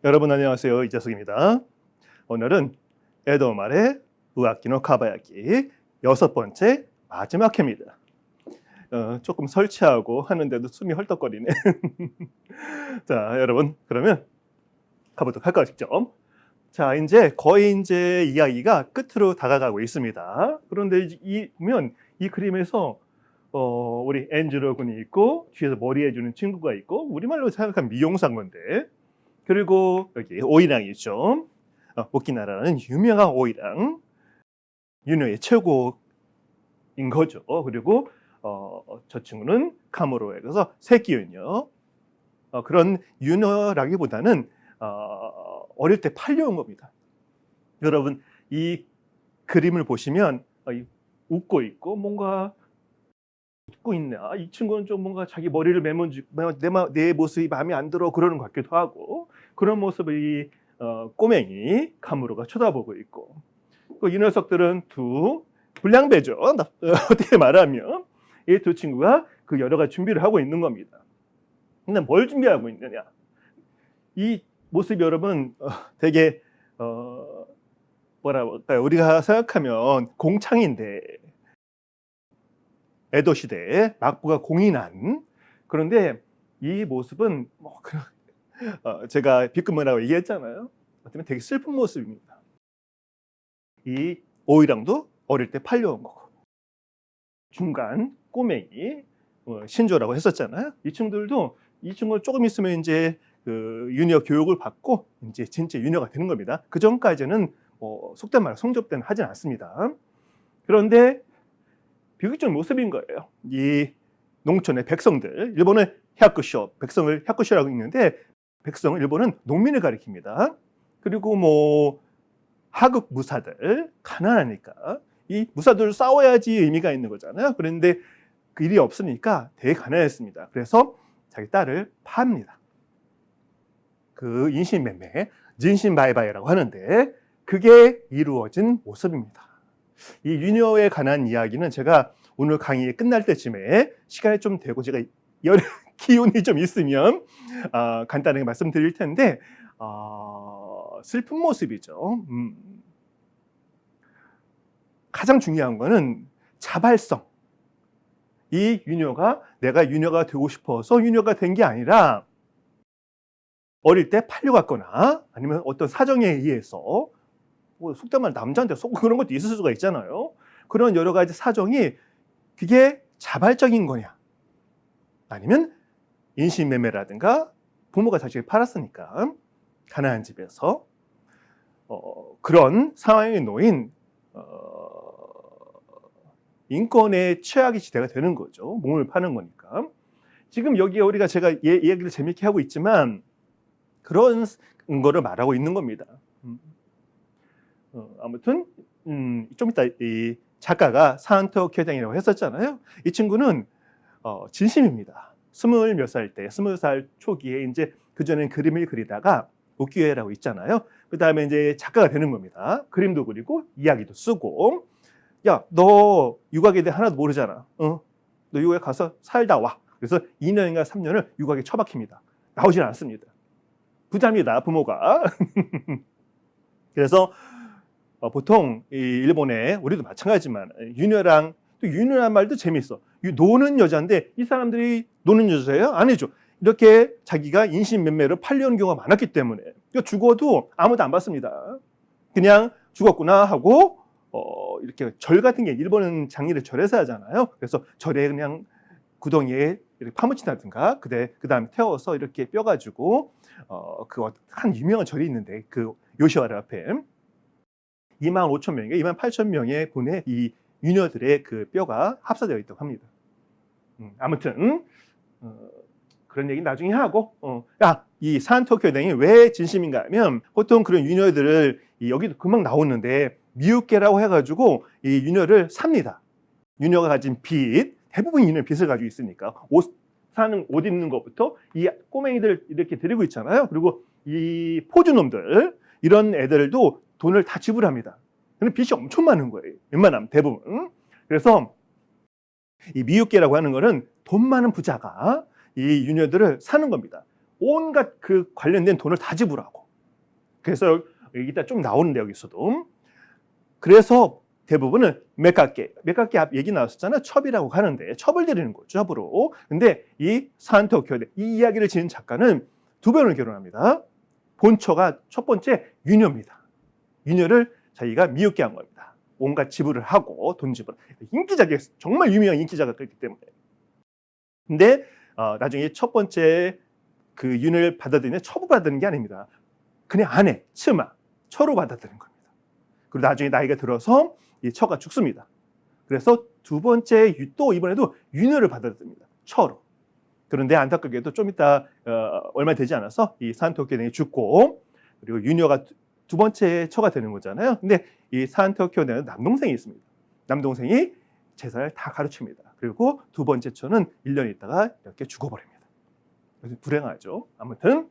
여러분 안녕하세요. 이재석입니다. 오늘은 에도 말의 우아키노 카바야키 6번째 마지막 회입니다. 조금 설치하고 하는데도 숨이 헐떡거리네. 자, 여러분 그러면 가보도록 할까요, 직접? 자, 거의 이야기가 끝으로 다가가고 있습니다. 그런데 보면 이 그림에서 우리 엔주로 군이 있고 뒤에서 머리 해주는 친구가 있고 우리말로 생각하면 미용사인 건데, 그리고 여기 오이랑이 있죠. 오키나라는 유명한 오이랑, 유노의 최고인 거죠. 그리고 저 친구는 카무로에 가서 새끼 유녀. 그런 유녀라기보다는 어릴 때 팔려온 겁니다. 여러분 이 그림을 보시면 웃고 있고 뭔가 웃고 있네. 이 친구는 좀 뭔가 자기 머리를 내 모습이 마음에 안 들어 그러는 것 같기도 하고, 그런 모습을 이 꼬맹이 카무로가 쳐다보고 있고, 이 녀석들은 두 불량배죠. 어떻게 말하면 이 두 친구가 그 여러 가지 준비를 하고 있는 겁니다. 근데 뭘 준비하고 있느냐? 이 모습이 여러분 되게 뭐라 할까요? 우리가 생각하면 공창인데, 에도 시대에 막부가 공인한, 그런데 이 모습은 제가 비끄머라고 얘기했잖아요. 어쩌면 되게 슬픈 모습입니다. 이 오이랑도 어릴 때 팔려온 거고, 중간 꼬맹이 신조라고 했었잖아요. 이 친구는 조금 있으면 그 유녀 교육을 받고 진짜 유녀가 되는 겁니다. 그 전까지는 속된 말로 성접대는 하진 않습니다. 그런데 비극적인 모습인 거예요. 이 농촌의 백성들, 일본은 야쿠쇼, 백성을 야쿠쇼라고 읽는데, 백성을 일본은 농민을 가리킵니다. 그리고 하급 무사들, 가난하니까 이 무사들 싸워야지 의미가 있는 거잖아요. 그런데 그 일이 없으니까 되게 가난했습니다. 그래서 자기 딸을 팝니다. 그 인신매매, 진신바이바이라고 하는데, 그게 이루어진 모습입니다. 이 유녀에 관한 이야기는 제가 오늘 강의 끝날 때쯤에 시간이 좀 되고 제가 기운이 좀 있으면 간단하게 말씀드릴 텐데, 슬픈 모습이죠. 가장 중요한 거는 자발성. 이 유녀가 내가 유녀가 되고 싶어서 유녀가 된 게 아니라, 어릴 때 팔려갔거나 아니면 어떤 사정에 의해서, 속된 말 남자한테 속고 그런 것도 있을 수가 있잖아요. 그런 여러 가지 사정이, 그게 자발적인 거냐, 아니면 인신매매라든가 부모가 자식을 팔았으니까 가난한 집에서 그런 상황에 놓인 인권의 최악의 시대가 되는 거죠. 몸을 파는 거니까. 지금 여기에 우리가 제가 얘기를 재밌게 하고 있지만 그런 거를 말하고 있는 겁니다. 아무튼 좀 이따 이 작가가 산토 쿄댕이라고 했었잖아요. 이 친구는 진심입니다. 20몇 살 때, 20살 초기에 그전엔 그림을 그리다가 우키요에라고 있잖아요. 그 다음에 작가가 되는 겁니다. 그림도 그리고 이야기도 쓰고. 야, 너 유학에 대해 하나도 모르잖아. 너 유학에 가서 살다 와. 그래서 2년인가 3년을 유학에 처박힙니다. 나오질 않습니다. 부자입니다, 부모가. 그래서 보통 이 일본에, 우리도 마찬가지지만 유녀란 말도 재밌어. 노는 여자인데 이 사람들이 노는 여자예요? 아니죠. 이렇게 자기가 인신매매로 팔려온 경우가 많았기 때문에 죽어도 아무도 안 받습니다. 그냥 죽었구나 하고 이렇게 절 같은 게, 일본은 장례를 절에서 하잖아요. 그래서 절에 그냥 구덩이에 이렇게 파묻힌다든가, 그 다음에 태워서 이렇게 뼈 가지고 한 유명한 절이 있는데, 그 요시와라 앞에 25,000명인가 28,000명의 분의 이 유녀들의 그 뼈가 합사되어 있다고 합니다. 아무튼 그런 얘기 나중에 하고, 이 산토 쿄댕이 왜 진심인가 하면, 보통 그런 유녀들을 여기도 금방 나오는데 미우케라고 해가지고 이 유녀를 삽니다. 유녀가 가진 빚, 대부분 유녀 빚을 가지고 있으니까 옷 입는 것부터 이 꼬맹이들 이렇게 데리고 있잖아요. 그리고 이 포주놈들, 이런 애들도 돈을 다 지불합니다. 근데 빚이 엄청 많은 거예요. 웬만하면 대부분. 그래서 이 미유케라고 하는 거는 돈 많은 부자가 이 유녀들을 사는 겁니다. 온갖 그 관련된 돈을 다 지불하고, 그래서 이따 좀 나오는데 여기서도. 그래서 대부분은 맥깎게 앞 얘기 나왔었잖아요. 첩이라고 하는데 첩을 드리는 거죠. 첩으로. 근데 이 산토교대 이 이야기를 지은 작가는 두 번을 결혼합니다. 본처가 첫 번째 유녀입니다. 유녀를 자기가 미웃게 한 겁니다. 온갖 지불을 하고 돈 지불. 인기작이었어요. 정말 유명한 인기작가 그렇기 때문에. 근데 나중에 첫 번째 그 유녀를 받아들이는 첩을 받는 게 아닙니다. 그냥 아내,妻, 처로 받아들인 겁니다. 그리고 나중에 나이가 들어서 이 처가 죽습니다. 그래서 두 번째 또 이번에도 유녀를 받아들입니다. 처로. 그런데 안타깝게도 좀 이따 얼마 되지 않아서 이 산토교대이 죽고 그리고 유녀가 두 번째 처가 되는 거잖아요. 근데 이 산토교대는 남동생이 있습니다. 남동생이 제사를 다 가르칩니다. 그리고 두 번째 처는 1년 있다가 이렇게 죽어버립니다. 그래서 불행하죠. 아무튼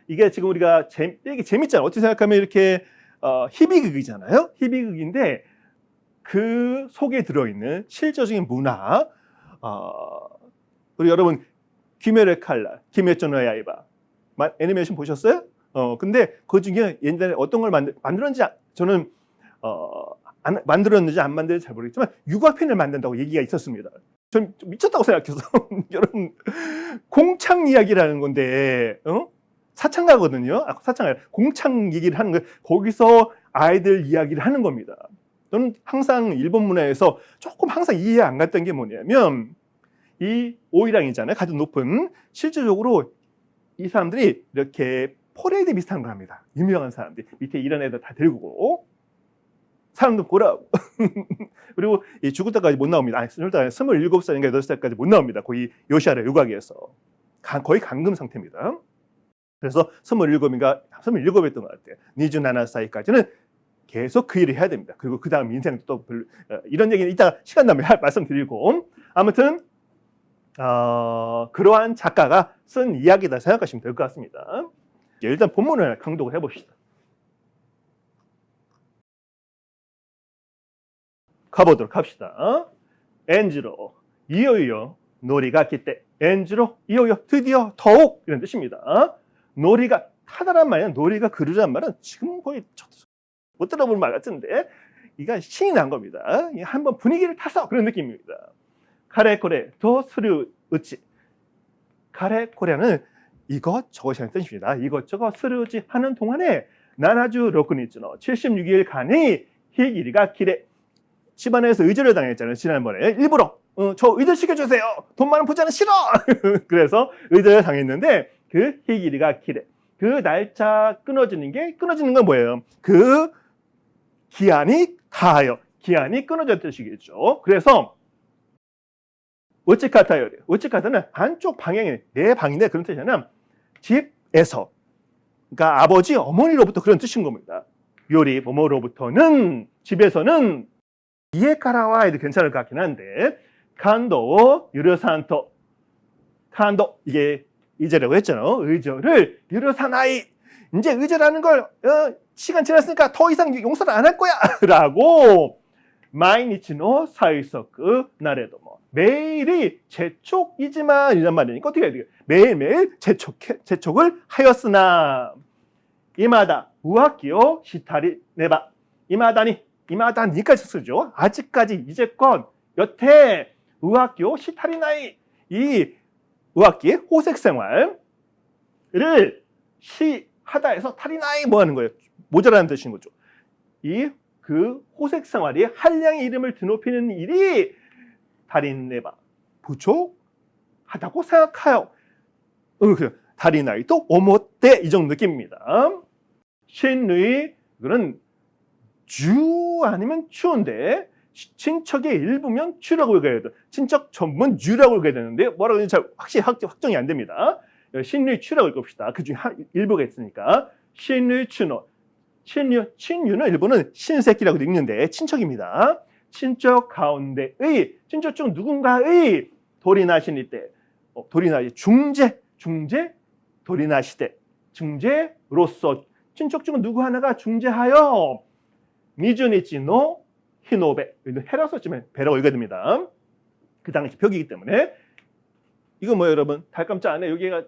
이게 지금 우리가 이게 재밌잖아요. 어떻게 생각하면 이렇게 희비극이잖아요. 희비극인데 그 속에 들어있는 실제적인 문화, 그리고 여러분 귀멸의 칼날, 기메토 노 야이바 애니메이션 보셨어요? 근데 그 중에 옛날에 어떤 걸 만들었는지 저는 만들었는지 안 만들었는지 잘 모르겠지만 육아편을 만든다고 얘기가 있었습니다. 전 미쳤다고 생각해서 여러분 공창 이야기라는 건데 사창가거든요. 사창가 공창 얘기를 하는 거예요. 거기서 아이들 이야기를 하는 겁니다. 저는 항상 일본 문화에서 조금 항상 이해 안 갔던 게 뭐냐면 이 오이랑이잖아요. 가장 높은 실질적으로 이 사람들이 이렇게 퍼레이드 비슷한 걸 합니다. 유명한 사람들이 밑에 이런 애들 다 들고 사람들 보라고. 그리고 죽을 때까지 못 나옵니다. 27살인가 8살까지 못 나옵니다. 거의 요시아라 유곽에서 거의 감금 상태입니다. 그래서 27이었던 것 같아요. 27살까지는 계속 그 일을 해야 됩니다. 그리고 그 다음 인생도 또 이런 얘기는 이따가 시간 나면 말씀드리고 아무튼 그러한 작가가 쓴 이야기다 생각하시면 될 것 같습니다. 일단 본문을 강독을 해봅시다. 가보도록 합시다. 엔지로 이요이요 놀이가 기때 엔지로 이요이요 드디어 더욱 이런 뜻입니다. 놀이가 타다란 말이야. 놀이가 그르란 말은 지금 거의 못 들어본 말 같은데 이가 신이 난 겁니다. 한번 분위기를 타서 그런 느낌입니다. 카레코레 도 스루 우치 카레코레는 이것저것이라는 뜻입니다. 이것저것 스루우치 하는 동안에 나나주 로쿠니츠노 76일간의 희기리가 기레 집안에서 의절을 당했잖아요. 지난번에 일부러 저 의절 시켜주세요. 돈 많은 부자는 싫어. 그래서 의절을 당했는데 그 희기리가 기레 그 날짜 끊어지는 건 뭐예요? 그 기한이 다하여 기한이 끊어졌던 뜻이겠죠. 그래서 우치카타요. 우치카타는 한쪽 방향이 내 방인데 그런 뜻이 아니라 집에서 그러니까 아버지 어머니로부터 그런 뜻인 겁니다. 요리 뭐뭐로부터는 집에서는 이에카라와 해도 괜찮을 것 같긴 한데 칸도 유르산토 칸도 이게 의절이라고 했잖아요. 의절을 유르사나이 이제 의절하는 걸 시간 지났으니까 더 이상 용서를 안 할 거야 라고 마이니치노 사이서크 나래도 뭐 매일이 재촉이지만 이란 말이니까 어떻게 해야 돼요? 매일매일 재촉을 하였으나 이마다 우학기요 시타리 네바 이마다니까지 쓰죠. 아직까지 이제껏 여태 우학기요 시타리 나이 이 우학기 호색 생활을 하다 해서 타리나이 뭐 하는 거예요? 모자라는 뜻인 거죠. 그 호색 생활이 한량의 이름을 드높이는 일이 다린네바 부족하다고 생각하여 다리나이도 오모떼 이 정도 느낌입니다. 신의 이거는 주 아니면 추인데 친척의 일부면 추라고 읽어야 돼요. 친척 전부는 유라고 읽어야 되는데 뭐라고 하는지 잘 확정이 안 됩니다. 신의 추라고 읽읍시다. 그중에 일부가 있으니까 신의 추노 친유는 일본은 신새끼라고 읽는데 친척입니다. 친척 가운데의 친척 중 누군가의 도리나시니 때 도리나시 중재 도리나시대 중재로서 친척 중 누구 하나가 중재하여 미주니치노 히노베 해라서 치면 배라고 읽어야 됩니다. 그 당시 벽이기 때문에 이거 뭐예요 여러분? 달감자 안에 여기가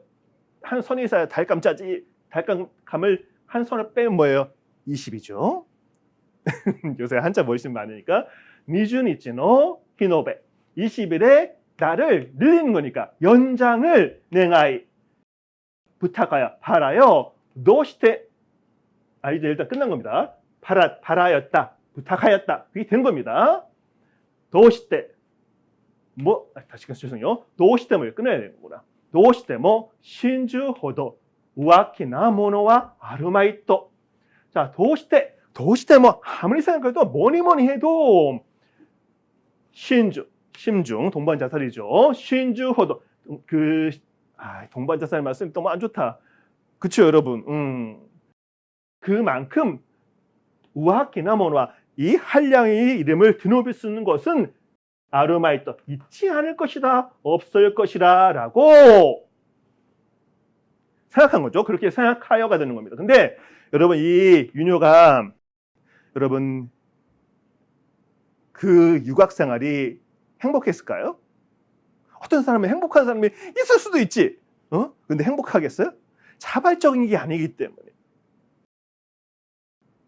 한 선이 있어야 달감자지 달감을 한 손을 빼면 뭐예요? 20이죠. 요새 한자 훨씬 많으니까. 니준이치노 히노베. 20일에 나를 늘리는 거니까 연장을 내가이 부탁하여 바라요. 도시테 이제 일단 끝난 겁니다. 바라였다. 부탁하였다. 그게 된 겁니다. 도시테 다시 죄송해요. 도시테를 끊어야 되는 거구나. 도시테모 신주호도 우아키나 모노와 아르마이토. 자, 도시테 아무리 생각해도 뭐니 해도 심중 동반자살이죠. 신주호도 동반자살 말씀 너무 안 좋다. 그쵸 여러분? 그만큼 우아키나 모노와 이 한량의 이름을 드높일 수 있는 것은 아르마이토 있지 않을 것이다, 없을 것이다 라고 생각한 거죠. 그렇게 생각하여가 되는 겁니다. 근데 여러분 이 윤효가 여러분 그 유학 생활이 행복했을까요? 어떤 사람은 행복한 사람이 있을 수도 있지. 근데 행복하겠어요? 자발적인 게 아니기 때문에.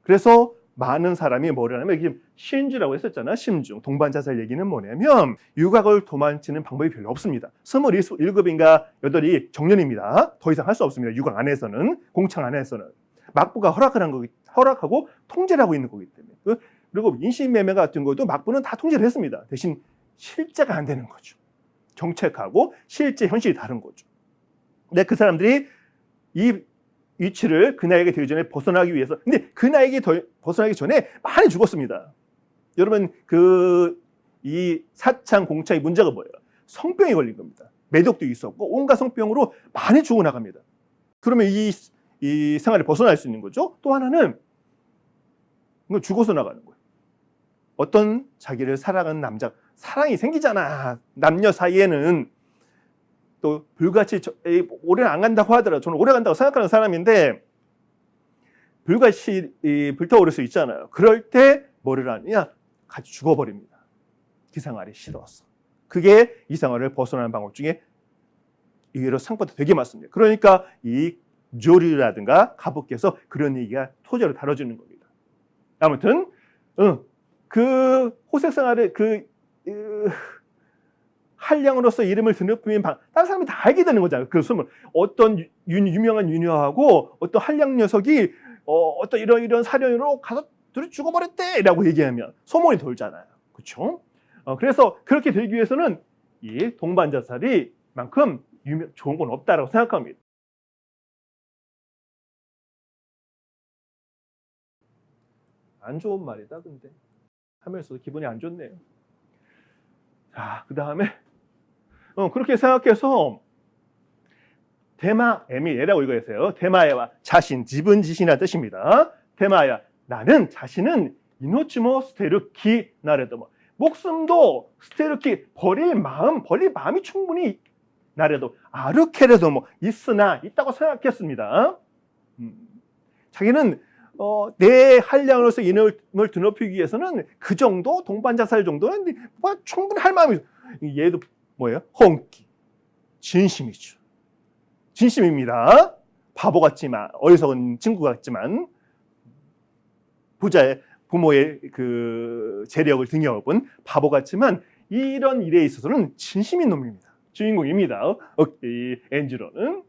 그래서 많은 사람이 뭐를 하냐면 이게 신주라고 했었잖아. 심중. 동반자살 얘기는 뭐냐면 유학을 도망치는 방법이 별로 없습니다. 27인가 8이 정년입니다. 더 이상 할 수 없습니다. 유학 안에서는, 공청 안에서는. 막부가 허락하고 통제를 하고 있는 거기 때문에. 그리고 인신매매 같은 것도 막부는 다 통제를 했습니다. 대신 실제가 안 되는 거죠. 정책하고 실제 현실이 다른 거죠. 근데 그 사람들이 이 위치를 그 나이가 되기 전에 벗어나기 위해서, 근데 그 나이가 벗어나기 전에 많이 죽었습니다. 여러분 이 사창 공창의 문제가 뭐예요? 성병이 걸린 겁니다. 매독도 있었고 온갖 성병으로 많이 죽어나갑니다. 그러면 이 생활을 벗어날 수 있는 거죠. 또 하나는 죽어서 나가는 거예요. 어떤 자기를 사랑하는 남자, 사랑이 생기잖아. 남녀 사이에는. 또 불같이 오래 안 간다고 하더라도 저는 오래 간다고 생각하는 사람인데 불같이 불타오를 수 있잖아요. 그럴 때 뭐를 하느냐? 같이 죽어버립니다. 그 생활이 싫어서. 그게 이 생활을 벗어나는 방법 중에 의외로 생각보다 되게 많습니다. 그러니까 이 조류라든가 가부께서 그런 얘기가 토저로 다뤄주는 겁니다. 아무튼 그 호색 생활을 한량으로서 이름을 드높이면 다른 사람이 다 알게 되는 거잖아요. 그 소문. 어떤 유명한 유녀하고 어떤 한량 녀석이 어떤 이런 사령으로 가서 둘이 죽어버렸대라고 얘기하면 소문이 돌잖아요. 그렇죠? 그래서 그렇게 되기 위해서는 이 동반자살이 만큼 좋은 건 없다라고 생각합니다. 안 좋은 말이다, 근데. 하면서도 기분이 안 좋네요. 자, 그 다음에 그렇게 생각해서 대마에라고 읽어주세요. 대마에와 자신, 지분 지신이라는 뜻입니다. 대마야, 나는 자신은 이노치모 스테르키 나래도 목숨도 스테르키 버릴 마음이 충분히 나래도 아르케레도 있다고 생각했습니다. 자기는 내 한량으로서 이름을 드높이기 위해서는 그 정도 동반자살 정도는 충분히 할 마음이 있어요. 얘도 뭐예요? honki 진심이죠. 진심입니다. 바보 같지만 어리석은 친구 같지만 부모의 그 재력을 등에 업은 바보 같지만 이런 일에 있어서는 진심인 놈입니다. 주인공입니다. 이 엔지로는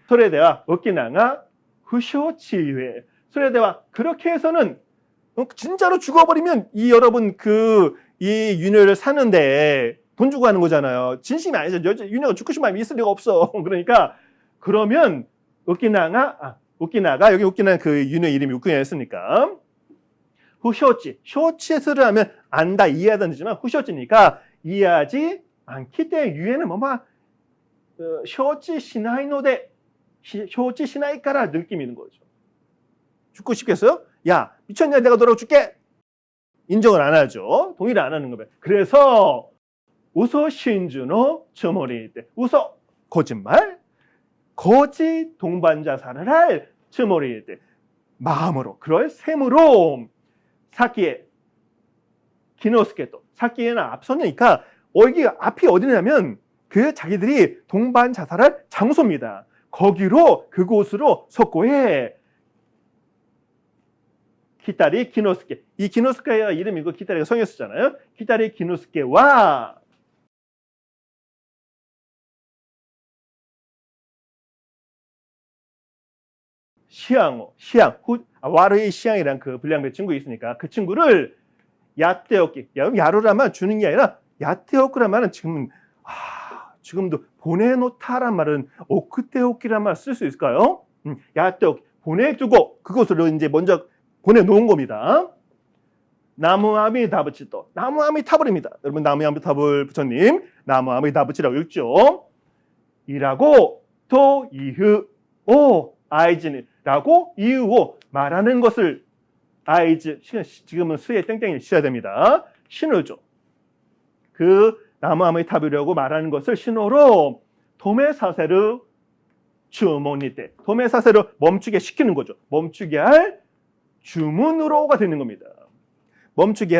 소레대와 오키나가 후쇼치유에 소레대와 그렇게 해서는 진짜로 죽어버리면 여러분 이 유녀를 사는데 돈 주고 하는 거잖아요. 진심이 아니죠. 유녀가 죽고 싶은 마음이 있을 리가 없어. 그러면 오키나가 여기 오키나는 그 유녀 이름이 오키나였으니까 쇼치에서를 하면 안다 이해하다는 뜻이지만 후쇼치니까 이해하지 않기 때문에 유에는 쇼치 시나이노데 쇼치 시나이까라 느낌이 있는 거죠. 죽고 싶겠어요? 야 미쳤냐 내가 너라고 줄게. 인정을 안 하죠. 동의를 안 하는 거예요. 그래서 우소 신주노 츠모리때 우소 거짓말 거짓 동반자살을 할 츠모리때 마음으로 그럴 셈으로 사키에 기노스케토 사키에는 앞서니까 여기 앞이 어디냐면 그 자기들이 동반자살할 장소입니다. 거기로 그곳으로 석고해 기타리 기노스케. 이 기노스케가 이름이고 기타리가 성이었잖아요. 기타리 기노스케와 시앙, 와르의 시앙이란 그 불량배 친구 있으니까 그 친구를 야떼오끼. 야루라면 주는 게 아니라 야떼오쿠란 말은 지금도 보내놓다란 말은 오크테오끼란 말 쓸 수 있을까요? 야떼오끼. 보내주고 그것으로 이제 먼저 보내놓은 겁니다. 나무아미다부치도. 나무아미타불입니다. 여러분 나무아미타불 부처님 나무아미다부치라고 읽죠. 이라고 또 이후 오 아이즈라고 이유로 말하는 것을 아이즈 지금은 수에 땡땡이 씌워야 됩니다. 신호죠. 그 나무아미타불이라고 말하는 것을 신호로 도메사세르 주문이때 도메사세르 멈추게 시키는 거죠. 멈추게 할 주문으로가 되는 겁니다. 멈추게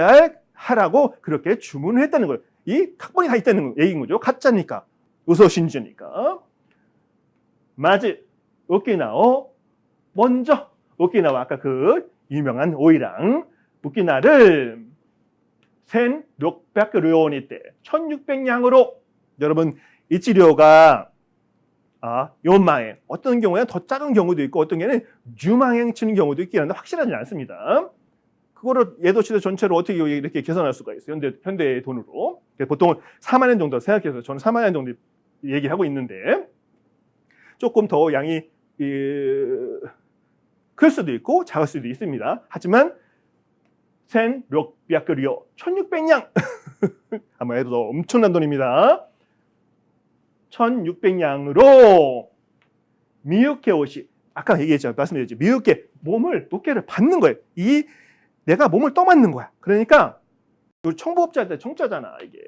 하라고 그렇게 주문을 했다는 거예요. 이 각본이 다 있다는 얘기인 거죠. 가짜니까 우소신주니까. 마지 오키나오 먼저 오키나와 아까 그 유명한 오이랑 오키나를 1600료니 때 1600냥으로 여러분 이치료가 연마행 어떤 경우에는 더 작은 경우도 있고 어떤 경우에는 유망행 치는 경우도 있긴 한데 확실하지 않습니다. 그거를 예도시대 전체로 어떻게 이렇게 계산할 수가 있어요. 현대 돈으로. 보통 4만 엔 정도 생각해서 저는 4만 엔 정도 얘기하고 있는데 조금 더 양이 클 수도 있고 작을 수도 있습니다. 하지만 1600료 1600냥 아마 해도 엄청난 돈입니다. 1600냥으로 미유케 옷이 아까 얘기했죠. 말씀드렸죠. 미유케 무게를 받는 거예요. 내가 몸을 떠맞는 거야. 그러니까 청부업자한테 청자잖아 이게.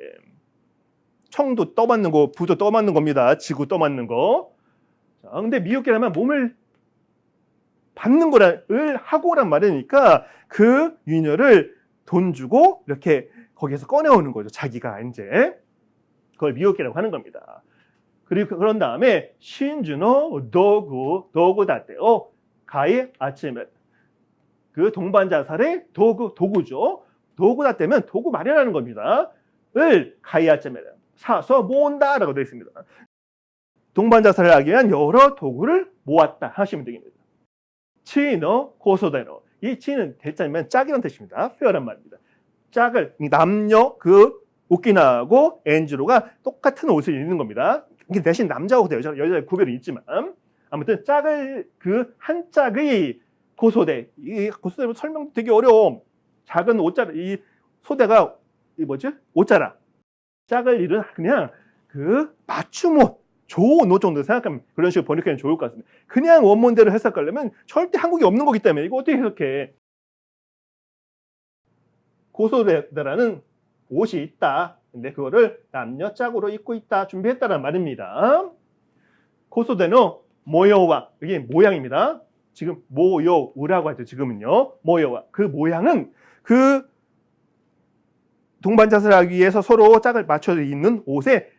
청도 떠맞는 거, 부도 떠맞는 겁니다. 지구 떠맞는 거. 자, 근데 미유케라면 몸을 받는 거를 하고란 말이니까 그 유인녀를 돈 주고 이렇게 거기에서 꺼내오는 거죠. 자기가 이제 그걸 미유케라고 하는 겁니다. 그리고 그런 다음에 신주노 도구 다떼오 가이 아침에 그 동반자살의 도구죠. 도구다 때면 도구 마련하는 겁니다. 을 가이 아침에 사서 모은다라고 되어 있습니다. 동반자살을 하기 위한 여러 도구를 모았다 하시면 되겠습니다. 치노 고소대노 이 치는 대자면 짝이라는 뜻입니다. 페어란 말입니다. 짝을 남녀 그 오키나하고 엔주로가 똑같은 옷을 입는 겁니다. 대신 남자하고 여자의 구별이 있지만 아무튼 짝을 그 한 짝의 고소대 이 고소대 설명 되게 어려워. 작은 옷자라 이 소대가 옷자라 짝을 이룬 그냥 그 맞춤 옷 좋은 옷 정도 생각하면 그런 식으로 번역하면 좋을 것 같습니다. 그냥 원문대로 해석하려면 절대 한국에 없는 거기 때문에 이거 어떻게 해석해? 고소대라는 옷이 있다. 근데 그거를 남녀 짝으로 입고 있다. 준비했다는 말입니다. 고소대는 모여와 이게 모양입니다. 지금 모여우라고 하죠. 지금은요. 모여와 그 모양은 그 동반자살을 하기 위해서 서로 짝을 맞춰서 입는 옷의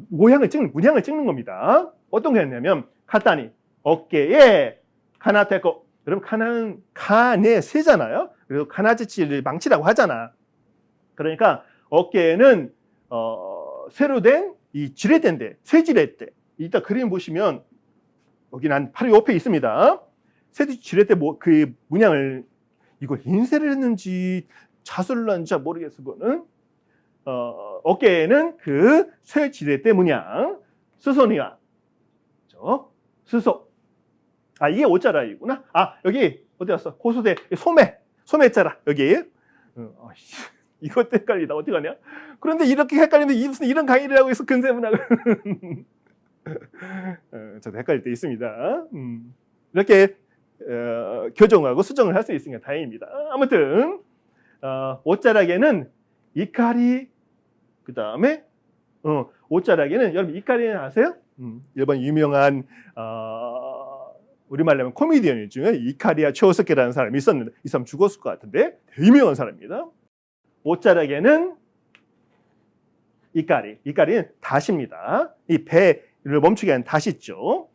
문양을 찍는 겁니다. 어떤 게 있냐면 카타니 어깨에 카나테코 여러분 카나는 카네 세잖아요. 그래서 카나지치를 망치라고 하잖아. 그러니까 어깨에는 새로 된 이 지렛대인데 새 지렛대. 이따 그림 보시면 여기 난 바로 옆에 있습니다. 새 지렛대 그 문양을 이걸 인쇄를 했는지 자수를 한지 모르겠어 그거는. 어깨에는 그 새 지렛대 문양 스소니와 스소 이게 옷자락이구나. 여기 어디 갔어? 고소대 소매자락 여기. 이것도 헷갈리다. 어떻게 하냐? 그런데 이렇게 헷갈리는데 무슨 이런 강의를 하고 있어 근세문학을. 저도 헷갈릴 때 있습니다. 이렇게 교정하고 수정을 할 수 있으니까 다행입니다. 아무튼 옷자락에는 이카리 그 다음에 옷자락에는 여러분 이카리는 아세요? 일본 유명한 우리말로 하면 코미디언 중에 이카리야 초스케라는 사람이 있었는데 이 사람 죽었을 것 같은데 되게 유명한 사람입니다. 옷자락에는 이까리는 다시입니다. 이 배를 멈추게 하는 다시죠.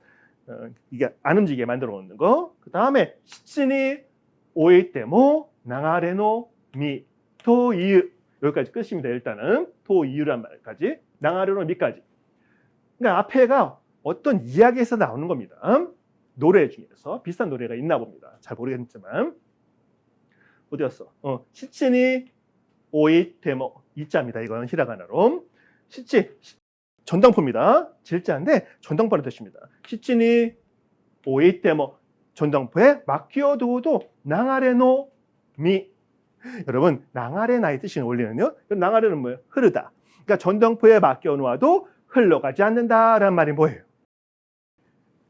이게 안 움직이게 만들어 놓는 거. 그 다음에 시치니 오이테모 나가레노 미, 토이유. 여기까지 끝입니다. 일단은 토이유란 말까지, 나가레노 미까지. 그러니까 앞에가 어떤 이야기에서 나오는 겁니다. 노래 중에서 비슷한 노래가 있나 봅니다. 잘 모르겠지만. 어디였어? 시치니 오이테모, 이자입니다. 이건 히라가나로. 시치, 전당포입니다. 질자인데 전당포라는 뜻입니다. 시치니 오이테모, 전당포에 맡겨두어도 나가레노 미. 여러분, 나가레나의 뜻이 원리는요, 나가레는 뭐예요? 흐르다. 그러니까 전당포에 맡겨놓아도 흘러가지 않는다라는 말이 뭐예요?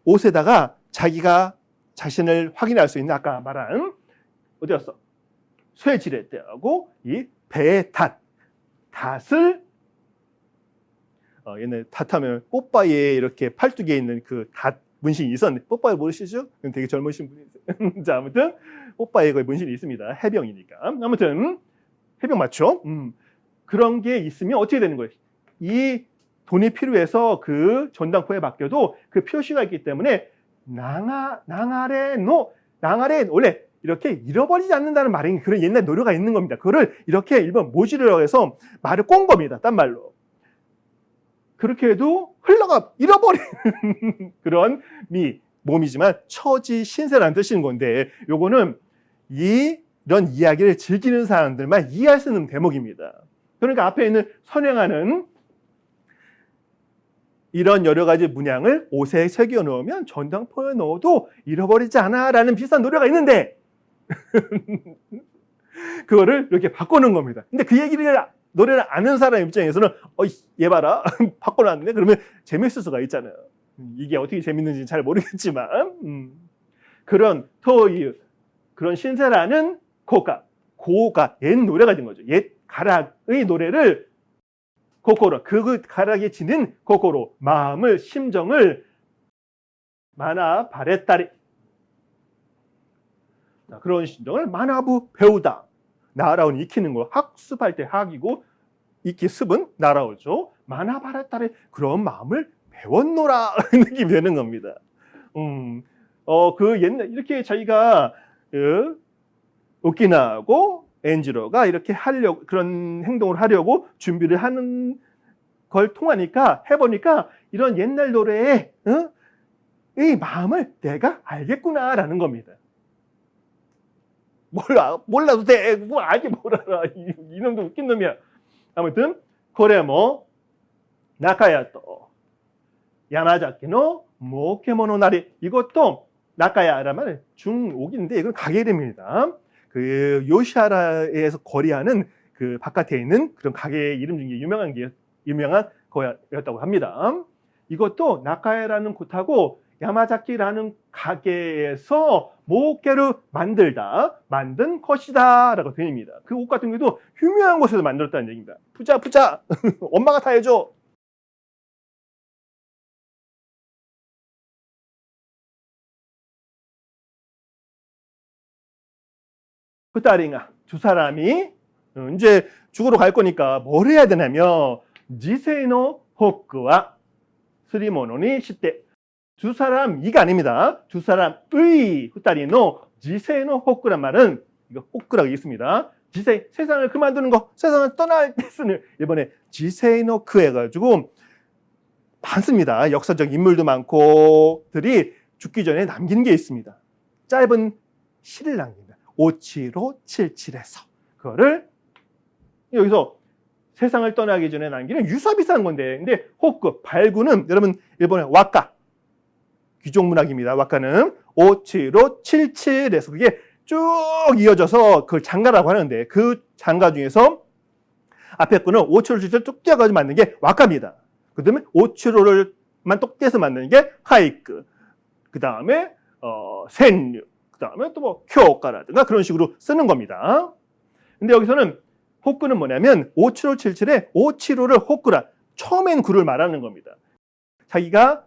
옷에다가 자기가 자신을 확인할 수 있는, 아까 말한 어디였어? 쇠지렛대하고 이 배의 닷을 옛날에 닷하면 뽀빠이에 이렇게 팔뚝에 있는 그 닷 문신이 있었는데, 뽀빠이 모르시죠? 되게 젊으신 분이세요. 자, 아무튼 뽀빠이에 그 문신이 있습니다. 해병이니까. 아무튼 해병 맞죠? 그런 게 있으면 어떻게 되는 거예요? 이 돈이 필요해서 그 전당포에 맡겨도 그 표시가 있기 때문에 나가레 원래 이렇게 잃어버리지 않는다는 말이 그런 옛날 노래가 있는 겁니다. 그거를 이렇게 일본 모지르라고 해서 말을 꼰 겁니다. 딴 말로. 그렇게 해도 흘러가 잃어버리는 그런 몸이지만 처지 신세라는 뜻인 건데, 요거는 이런 이야기를 즐기는 사람들만 이해할 수 있는 대목입니다. 그러니까 앞에 있는 선행하는 이런 여러 가지 문양을 옷에 새겨 넣으면 전당포에 넣어도 잃어버리지 않아라는 비슷한 노래가 있는데 그거를 이렇게 바꿔놓은 겁니다. 근데 그 노래를 아는 사람 입장에서는 얘 봐라 바꿔놨네. 그러면 재밌을 수가 있잖아요. 이게 어떻게 재밌는지 잘 모르겠지만 그런 토이유, 그런 신세라는 고가 옛 노래가 된 거죠. 옛 가락의 노래를 고코로, 그 가락에 지닌 고코로, 마음을, 심정을 마나 바레따리, 그런 심정을 마나부 배우다. 나라운 익히는 거, 학습할 때 학이고 익히 습은 나라오죠. 마나 바레따리, 그런 마음을 배웠노라 느낌이 되는 겁니다. 그 옛날 이렇게 자기가 오키나하고 엔지로가 이렇게 하려고, 그런 행동을 하려고 준비를 하는 걸 통하니까, 해보니까 이런 옛날 노래의 이 마음을 내가 알겠구나라는 겁니다. 몰라도 돼. 뭐 알게 뭘 알아. 이놈도 웃긴 놈이야. 아무튼 고레모 나카야토 야마자키노 모케모노 나리, 이것도 나카야라는 말은 중옥인데 이건 가게 이름입니다. 그 요시하라에서 거래하는 그 바깥에 있는 그런 가게 이름 중에 유명한 거였다고 합니다. 이것도 나카야라는 곳하고 야마자키라는 가게에서 모케를 만든 것이다 라고 되어있습니다. 그 옷 같은 경우도 유명한 곳에서 만들었다는 얘기입니다. 부자 엄마가 다 해줘. 후따링아, 두 사람이 이제 죽으러 갈 거니까 뭘 해야 되냐면 지세노 호크와 스리모노니 시테, 두 사람 이가 아닙니다. 두 사람의 후따리노 지세노 호크란 말은, 이거 호크라고 있습니다. 지세, 세상을 그만두는 거, 세상을 떠날 때 쓰는 일본의 지세노크 해가지고 많습니다. 역사적 인물도 많고들이 죽기 전에 남긴 게 있습니다. 짧은 시를 남깁니다. 5777에서 그거를 여기서 세상을 떠나기 전에 남기는 유사 비슷한 건데, 근데 호크, 발구는 여러분 일본의 와카, 귀족문학입니다. 와카는 5777에서 그게 쭉 이어져서 그걸 장가라고 하는데, 그 장가 중에서 앞에 거는 5777 쭉 떼어가지고 만든 게 와카입니다. 그 다음에 575만 똑 떼서 만드는 게 하이크, 그 다음에 센류, 그 다음에 또 뭐 교과라든가 그런 식으로 쓰는 겁니다. 근데 여기서는 호크는 뭐냐면 5777에 575를 호크라, 처음엔 구를 말하는 겁니다. 자기가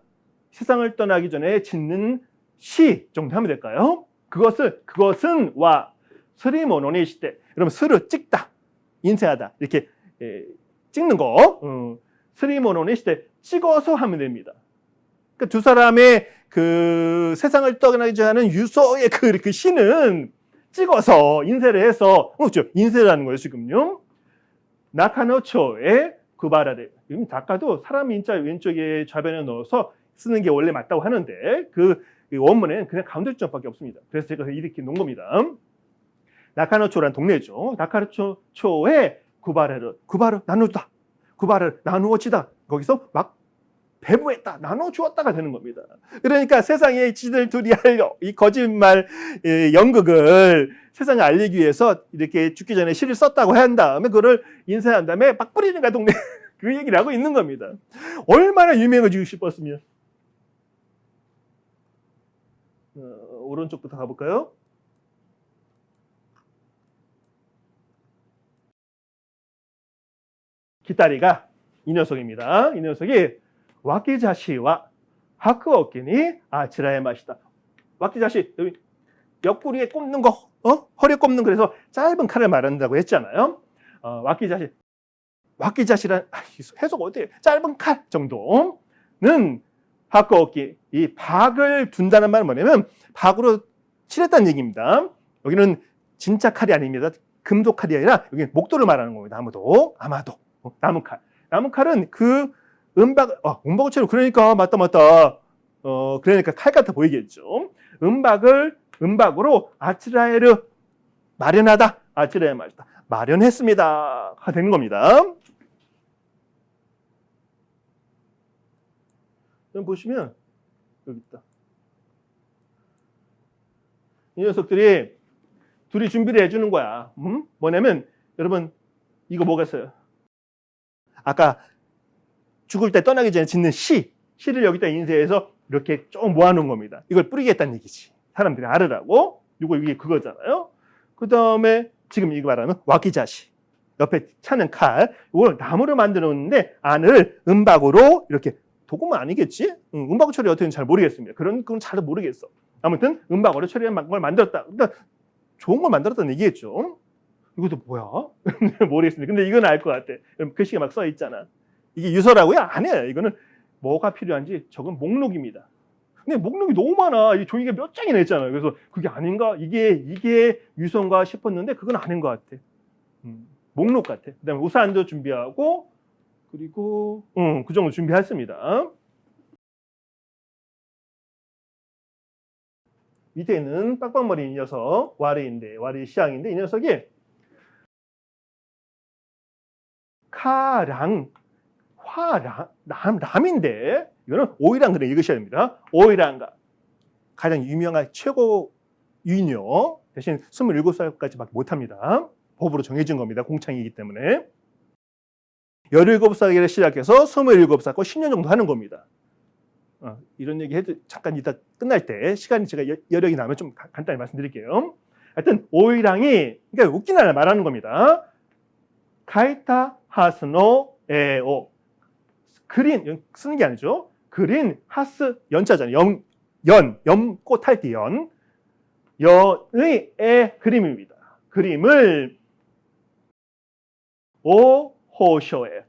세상을 떠나기 전에 짓는 시 정도 하면 될까요? 그것은 와 스리모노니 시대, 여러분 스를 찍다, 인쇄하다, 이렇게 찍는 거, 스리모노니 시대, 찍어서 하면 됩니다. 그러니까 두 사람의 그 세상을 떠나기 전에 하는 유서의 그 시는 찍어서 인쇄를 해서 그렇죠. 인쇄를 하는 거예요, 지금요. 나카노초에 구바라레. 이건 닦아도 사람 인자 왼쪽에 좌변에 넣어서 쓰는 게 원래 맞다고 하는데 그 원문에는 그냥 가운데 줄밖에 없습니다. 그래서 제가 이렇게 놓은 겁니다. 나카노초라는 동네죠. 나카노초에 구바라르 나누다. 구바를 나누어지다. 거기서 막 배부했다, 나눠주었다가 되는 겁니다. 그러니까 세상에 지들 둘이 할 이 거짓말 연극을 세상에 알리기 위해서 이렇게 죽기 전에 시를 썼다고 한 다음에 그거를 인쇄한 다음에 막 뿌리는 거야, 동네. 그 얘기를 하고 있는 겁니다. 얼마나 유명해지고 싶었으면. 오른쪽부터 가볼까요? 기다리가 이 녀석입니다. 이 녀석이 와키자시와 하쿠오키니 아치라에 마시다. 와키자시, 여기 옆구리에 꼽는 거, 허리에 꼽는 그래서 짧은 칼을 말한다고 했잖아요. 와키자시란 해석 어때요? 짧은 칼 정도는 하쿠오키, 이 박을 둔다는 말은 뭐냐면 박으로 칠했다는 얘기입니다. 여기는 진짜 칼이 아닙니다. 금속 칼이 아니라 여기 목도를 말하는 겁니다. 아마도 나무칼. 나무칼은 그 은박을 그러니까 맞다. 그러니까 칼 같아 보이겠죠. 은박으로 아치라에를 마련하다. 아치라에 마시다. 마련했습니다. 가 되는 겁니다. 여기 보시면 여기 있다. 이 녀석들이 둘이 준비를 해주는 거야. 뭐냐면 여러분 이거 뭐겠어요? 아까 죽을 때 떠나기 전에 짓는 시를 여기다 인쇄해서 이렇게 좀 모아놓은 겁니다. 이걸 뿌리겠다는 얘기지. 사람들이 알으라고. 이게 그거잖아요. 그 다음에 지금 이거 말하면 와키자시. 옆에 차는 칼. 이걸 나무로 만들어 놓는데 안을 은박으로 이렇게 도금은 아니겠지? 은박 처리 어떻게는 잘 모르겠습니다. 그건 잘 모르겠어. 아무튼 은박으로 처리한 걸 만들었다. 그러니까 좋은 걸 만들었다는 얘기겠죠. 이것도 뭐야? 모르겠습니다. 근데 이건 알 것 같아. 글씨가 막 써 있잖아. 이게 유서라고요? 아니에요. 이거는 뭐가 필요한지 적은 목록입니다. 근데 목록이 너무 많아. 이 종이가 몇 장이나 있잖아요. 그래서 그게 아닌가? 이게 유서인가 싶었는데 그건 아닌 것 같아. 목록 같아. 그다음에 우산도 준비하고 그리고 그 정도 준비했습니다. 밑에 있는 빡빡머리 이 녀석 와리 시앙인데 이 녀석이 람인데 이거는 오이랑 그래 읽으셔야 됩니다. 오이랑가 가장 유명한 최고 유녀 대신 27살까지밖에 못합니다. 법으로 정해진 겁니다. 공창이기 때문에 17살에 시작해서 27살 꼭 10년 정도 하는 겁니다. 이런 얘기 해도 잠깐 이따 끝날 때 시간이 제가 여력이 나면 좀 간단히 말씀드릴게요. 하여튼 오이랑이 그러니까 웃기나라 말하는 겁니다. 카이타 하스노 에오 그린 쓰는 게 아니죠. 그린 하스 연자잖아요. 연꽃 할 때 연의 에 그림입니다. 그림을 오호쇼이란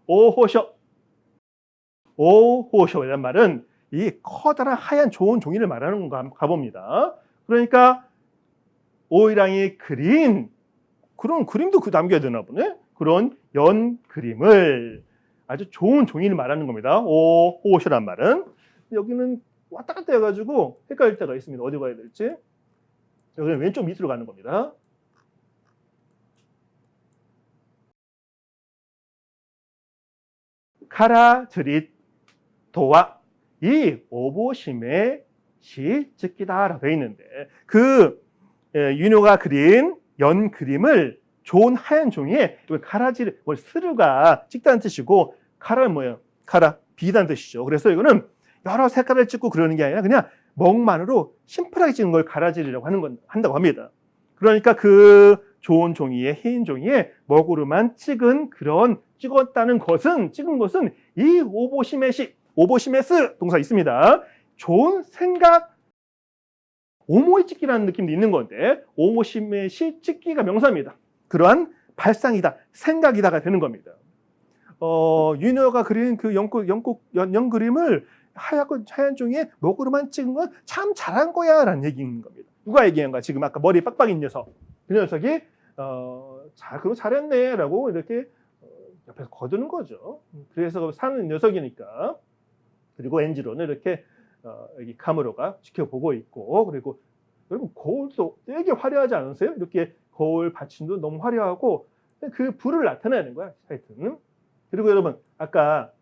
말은 이 커다란 하얀 좋은 종이를 말하는 건가 봅니다. 그러니까 오이랑이 그린 그런 그림도 남겨야 되나 보네. 그런 연 그림을 아주 좋은 종이를 말하는 겁니다. 오호쇼란 말은 여기는 왔다 갔다 해가지고 헷갈릴 때가 있습니다. 어디 가야 될지. 여기는 왼쪽 밑으로 가는 겁니다. 카라드리토와 이 오보심의 시즈키다라고 되어 있는데 그 유노가 그린 연 그림을 좋은 하얀 종이에 스루가 찍다는 뜻이고 카라는 뭐예요? 카라 비다는 뜻이죠. 그래서 이거는 여러 색깔을 찍고 그러는 게 아니라 그냥 먹만으로 심플하게 찍은 걸 가라지리라고 한다고 합니다. 그러니까 그 좋은 종이에 흰 종이에 먹으로만 찍은 찍은 것은 이 오보시메스 동사 있습니다. 좋은 생각 오모이 찍기라는 느낌도 있는 건데 오보시메시 찍기가 명사입니다. 그러한 발상이다, 생각이다가 되는 겁니다. 유녀가 그린 그 연 그림을 하얀 종이에 먹으로만 찍은 건 참 잘한 거야 라는 얘기인 겁니다. 누가 얘기한 거야? 지금 아까 머리 빡빡인 녀석. 그 녀석이 그거 잘했네라고 이렇게 옆에서 거두는 거죠. 그래서 사는 녀석이니까. 그리고 엔지로는 이렇게 여기 카무로가 지켜보고 있고, 그리고 여러분 거울도 되게 화려하지 않으세요? 이렇게 거울 받침도 너무 화려하고 그 불을 나타내는 거야, 하여튼. 그리고 여러분 아까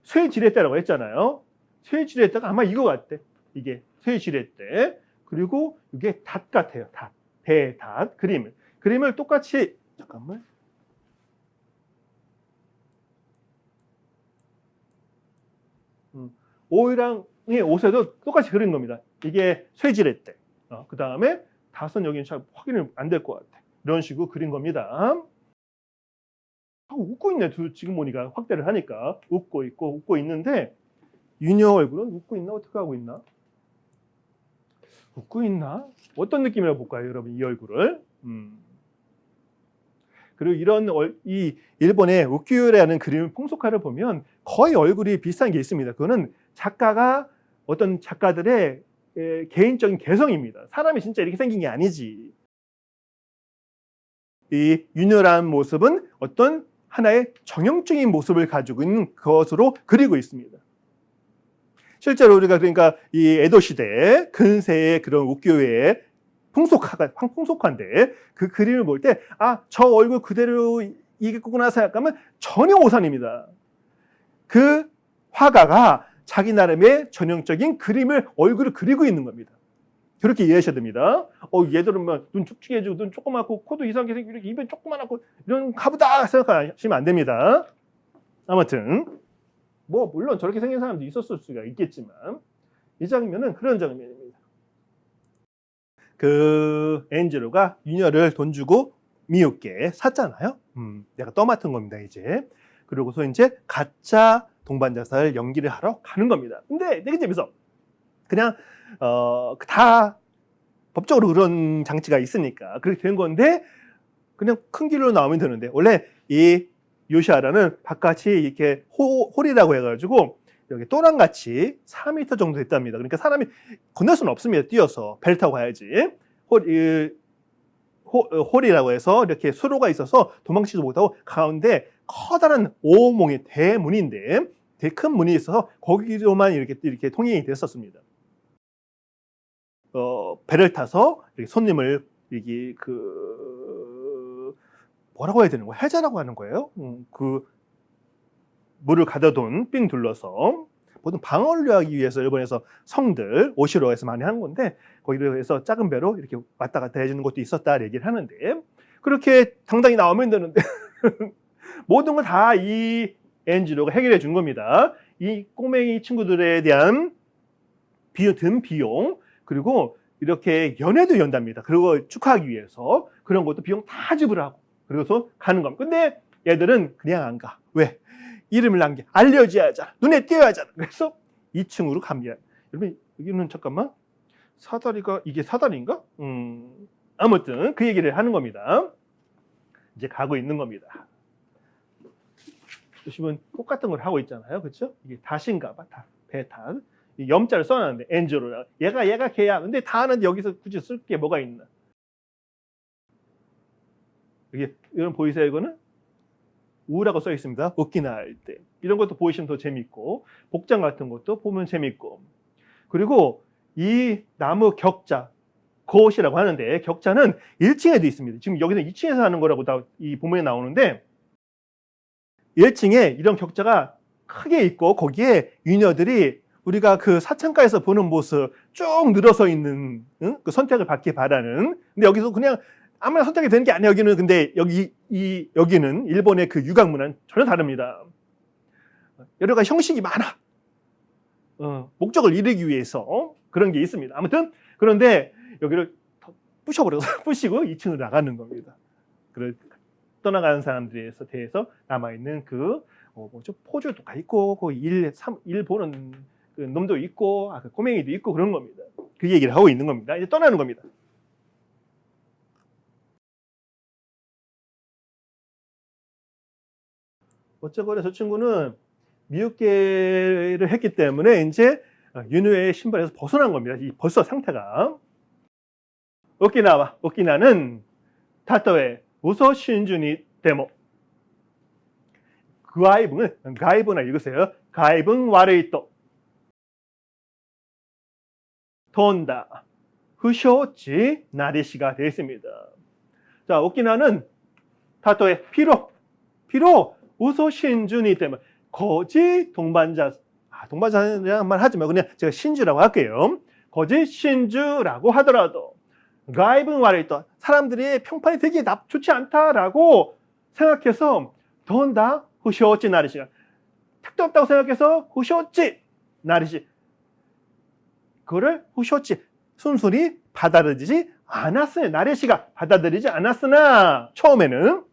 쇠지렛대라고 했잖아요. 쇠지렛대가 아마 이거 같대. 이게 쇠지렛대. 그리고 이게 닷 같아요. 닷. 대닷 그림을 똑같이 잠깐만. 오이랑의 옷에도 똑같이 그린 겁니다. 이게 쇠지렛대. 그 다음에 닷은 여기는 잘 확인이 안 될 것 같아. 이런 식으로 그린 겁니다. 웃고 있네. 지금 보니까 확대를 하니까 웃고 있고 웃고 있는데 유녀 얼굴은 웃고 있나? 어떻게 하고 있나? 웃고 있나? 어떤 느낌이라고 볼까요, 여러분? 이 얼굴을. 그리고 이 일본의 우키요레라는 그림 풍속화를 보면 거의 얼굴이 비슷한 게 있습니다. 그거는 어떤 작가들의 개인적인 개성입니다. 사람이 진짜 이렇게 생긴 게 아니지. 이 윤열한 모습은 어떤 하나의 정형적인 모습을 가지고 있는 것으로 그리고 있습니다. 실제로 우리가 그러니까 이 에도 시대 근세의 그런 우키요의 풍속화인데 그 그림을 볼 때 저 얼굴 그대로 이겠구나 생각하면 전혀 오산입니다. 그 화가가 자기 나름의 전형적인 얼굴을 그리고 있는 겁니다. 그렇게 이해하셔야 됩니다. 얘들은 눈 축축해지고 눈 조그맣고 코도 이상하게 생기고 이렇게 입에 조그맣고 이런 가보다 생각하시면 안 됩니다. 아무튼 물론 저렇게 생긴 사람도 있었을 수가 있겠지만 이 장면은 그런 장면입니다. 그 엔지로가 유녀를 돈 주고 미우께 샀잖아요. 내가 떠맡은 겁니다, 이제. 그러고서 이제 가짜 동반자살 연기를 하러 가는 겁니다. 근데 되게 재밌어. 그냥 다 법적으로 그런 장치가 있으니까 그렇게 된 건데 그냥 큰 길로 나오면 되는데 원래 이 요시하라는 바깥이 이렇게 홀이라고 해가지고 여기 또랑같이 4m 정도 됐답니다. 그러니까 사람이 건널 수는 없습니다. 뛰어서 벨 타고 가야지. 홀이라고 해서 이렇게 수로가 있어서 도망치지도 못하고 가운데 커다란 오목의 대문인데 되게 큰 문이 있어서 거기로만 이렇게 통행이 됐었습니다. 배를 타서 이렇게 손님을 이게 뭐라고 해야 되는 거예요? 해자라고 하는 거예요. 물을 가다 삥 둘러서 모든 방어를 하기 위해서 일본에서 성들 오시로에서 많이 하는 건데 거기에서 작은 배로 이렇게 왔다 갔다 해주는 것도 있었다 얘기를 하는데 그렇게 당당히 나오면 되는데 모든 걸 다 이 엔지로가 해결해 준 겁니다. 이 꼬맹이 친구들에 대한 든 비용 그리고 이렇게 연애도 연답니다. 그리고 축하하기 위해서 그런 것도 비용 다 지불하고 그래서 가는 겁니다. 근데 얘들은 그냥 안 가. 왜? 이름을 알려줘야 하잖아. 눈에 띄어야 하잖아. 그래서 2층으로 갑니다. 여러분 여기는 잠깐만 이게 사다리인가? 아무튼 그 얘기를 하는 겁니다. 이제 가고 있는 겁니다. 보시면 똑같은 걸 하고 있잖아요. 그렇죠? 이게 닷인가 봐. 배닷. 염자를 써놨는데 엔지로라. 얘가 걔야. 근데 다 하는데 여기서 굳이 쓸 게 뭐가 있나? 이런 보이세요? 이거는 우라고 써 있습니다. 웃기나 할 때. 이런 것도 보이시면 더 재밌고 복장 같은 것도 보면 재밌고 그리고 이 나무 격자 고옷이라고 하는데 격자는 1층에도 있습니다. 지금 여기서 2층에서 하는 거라고 이 본문에 나오는데 1층에 이런 격자가 크게 있고 거기에 유녀들이 우리가 그 사창가에서 보는 모습 쭉 늘어서 있는 그 선택을 받기 바라는 근데 여기서 그냥 아무나 선택이 되는 게 아니에요. 여기는 근데 여기는 일본의 그 유곽 문화는 전혀 다릅니다. 여러 가지 형식이 많아. 목적을 이루기 위해서 그런 게 있습니다. 아무튼 그런데 여기를 부셔버려서 부시고 2층으로 나가는 겁니다. 떠나가는 사람들에 대해서 남아있는 포주도 있고 일 보는 그 놈도 있고 그 꼬맹이도 있고 그런 겁니다. 그 얘기를 하고 있는 겁니다. 이제 떠나는 겁니다. 어쨌거나 저 친구는 미흡계를 했기 때문에 이제 윤우의 신발에서 벗어난 겁니다. 벌써 상태가. 오키나는 たとえ嘘真珠にでも 그 아이분은 가이분을 읽으세요. 가이분 와레이토 돈다 후쇼치 나리시가 되었습니다. 자, 오키나는 타토에 피로 우소 신주니 때문에 거짓 동반자 동반자란 말 하지 말고 그냥 제가 신주라고 할게요. 거짓 신주라고 하더라도 가이분 와레이토 사람들이 평판이 되게 좋지 않다라고 생각해서 돈다 후쇼치 나리시가 택도 없다고 생각해서 후쇼치 나리시 그거를 후쇼치 순순히 받아들이지 않았어요. 나리시가 받아들이지 않았으나 처음에는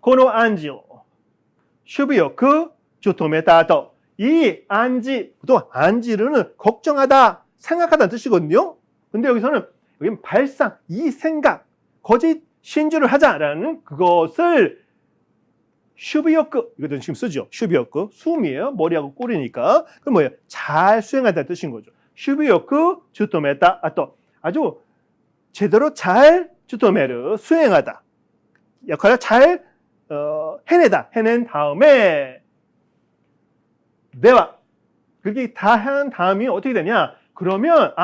고노 안지오 슈비요크 주토메타토 이 안지 보통 안지르는 걱정하다 생각하다는 뜻이거든요. 근데 여기서는 발상 이 생각 거짓 신주를 하자라는 그것을 슈비요크 이것도 지금 쓰죠. 슈비요크 숨이에요. 머리하고 꼬리니까 그럼 뭐예요? 잘 수행한다는 뜻인 거죠. 슈비요크 주토메타 아또 아주 제대로 잘 주토메르 수행하다 역할을 잘 해낸 다음에 대화 그게 다 한 다음이 어떻게 되냐? 그러면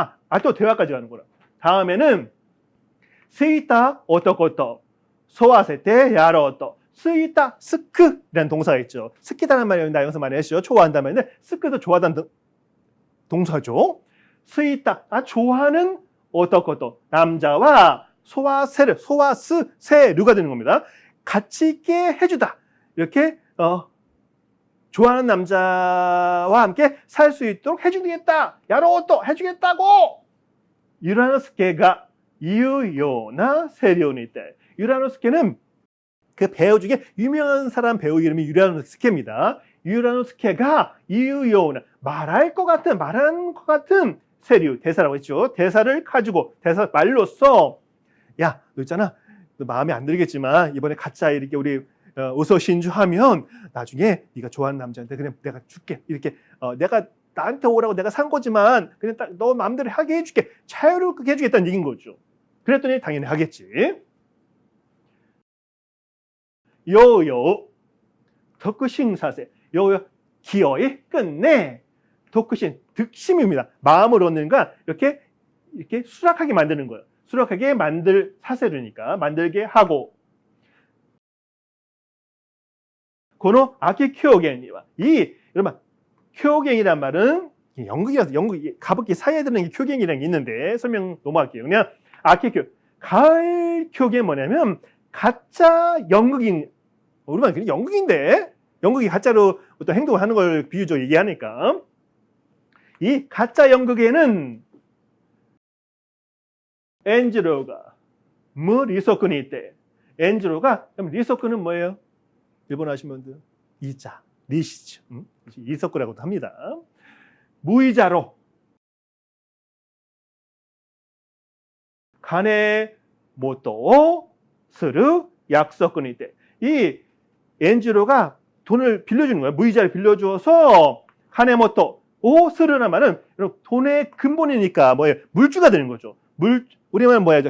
또 대화까지 가는 거라. 다음에는 스이타 오토코토 소화세테 야로토 스이타 스크라는 동사가 있죠. 스키다는 말이 나 여기서 많이 했죠. 좋아한다면 스크도 좋아한다는 동사죠. 스이타 좋아하는 오토코토 남자와 소화세르가 되는 겁니다. 같이 있게 해주다 이렇게 좋아하는 남자와 함께 살 수 있도록 해주겠다. 야로토 해주겠다고. 유라노스케가 이유요나 세리오니테 유라노스케는 그 배우 중에 유명한 사람 배우 이름이 유라노스케입니다. 유라노스케가 이유요나 말한 것 같은 세류 대사라고 했죠. 대사를 가지고 대사 말로써 야, 너 있잖아. 너 마음에 안 들겠지만 이번에 가짜 이렇게 우리 우서 신주하면 나중에 네가 좋아하는 남자한테 그냥 내가 줄게. 이렇게 내가 나한테 오라고 내가 산 거지만 그냥 딱 너 마음대로 하게 해줄게. 자유롭게 해주겠다는 얘기인 거죠. 그랬더니 당연히 하겠지. 요요 덕구싱사세 요요 기어의 끝내 덕구신 득심입니다. 마음을 얻는 건 이렇게 수락하게 만드는 거예요. 수락하게 만들 사세르니까 만들게 하고 고노 아키 쿄겐이와 이 여러분 쿄겐이란 말은 연극이라서 연극 가부키 사이에 드는 게 쿄겐이라는 게 있는데 설명 넘어갈게요. 그냥 아키 쿄 가을 쿄겐 뭐냐면 가짜 연극인 우리만 그냥 연극인데 연극이 가짜로 어떤 행동을 하는 걸 비유적으로 얘기하니까 이 가짜 연극에는 엔지로가 리소크니 있대. 엔지로가 리소크는 뭐예요? 일본어 하신 분들 이자 리시죠. 리소크라고도 합니다. 무이자로 간에 모토 스르 약속은 있대. 이 엔지로가 돈을 빌려주는 거예요. 무이자를 빌려주어서 간에 모토 오 스르란 말은 돈의 근본이니까 뭐예요? 물주가 되는 거죠. 우리는 뭐야?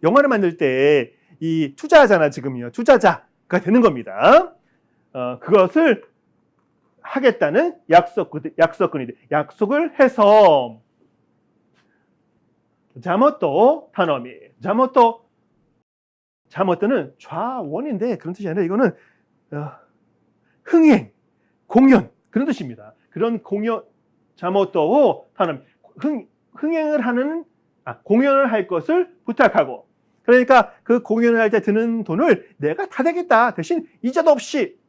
영화를 만들 때 이 투자하잖아 지금요. 투자자가 되는 겁니다. 그것을 하겠다는 약속을 해서 자모토 타노미 자모토는 좌원인데 그런 뜻이 아니라 이거는 흥행 공연 그런 뜻입니다. 그런 공연 자모토 타노미 흥행을 하는 공연을 할 것을 부탁하고 그러니까 그 공연을 할 때 드는 돈을 내가 다 내겠다 대신 이자도 없이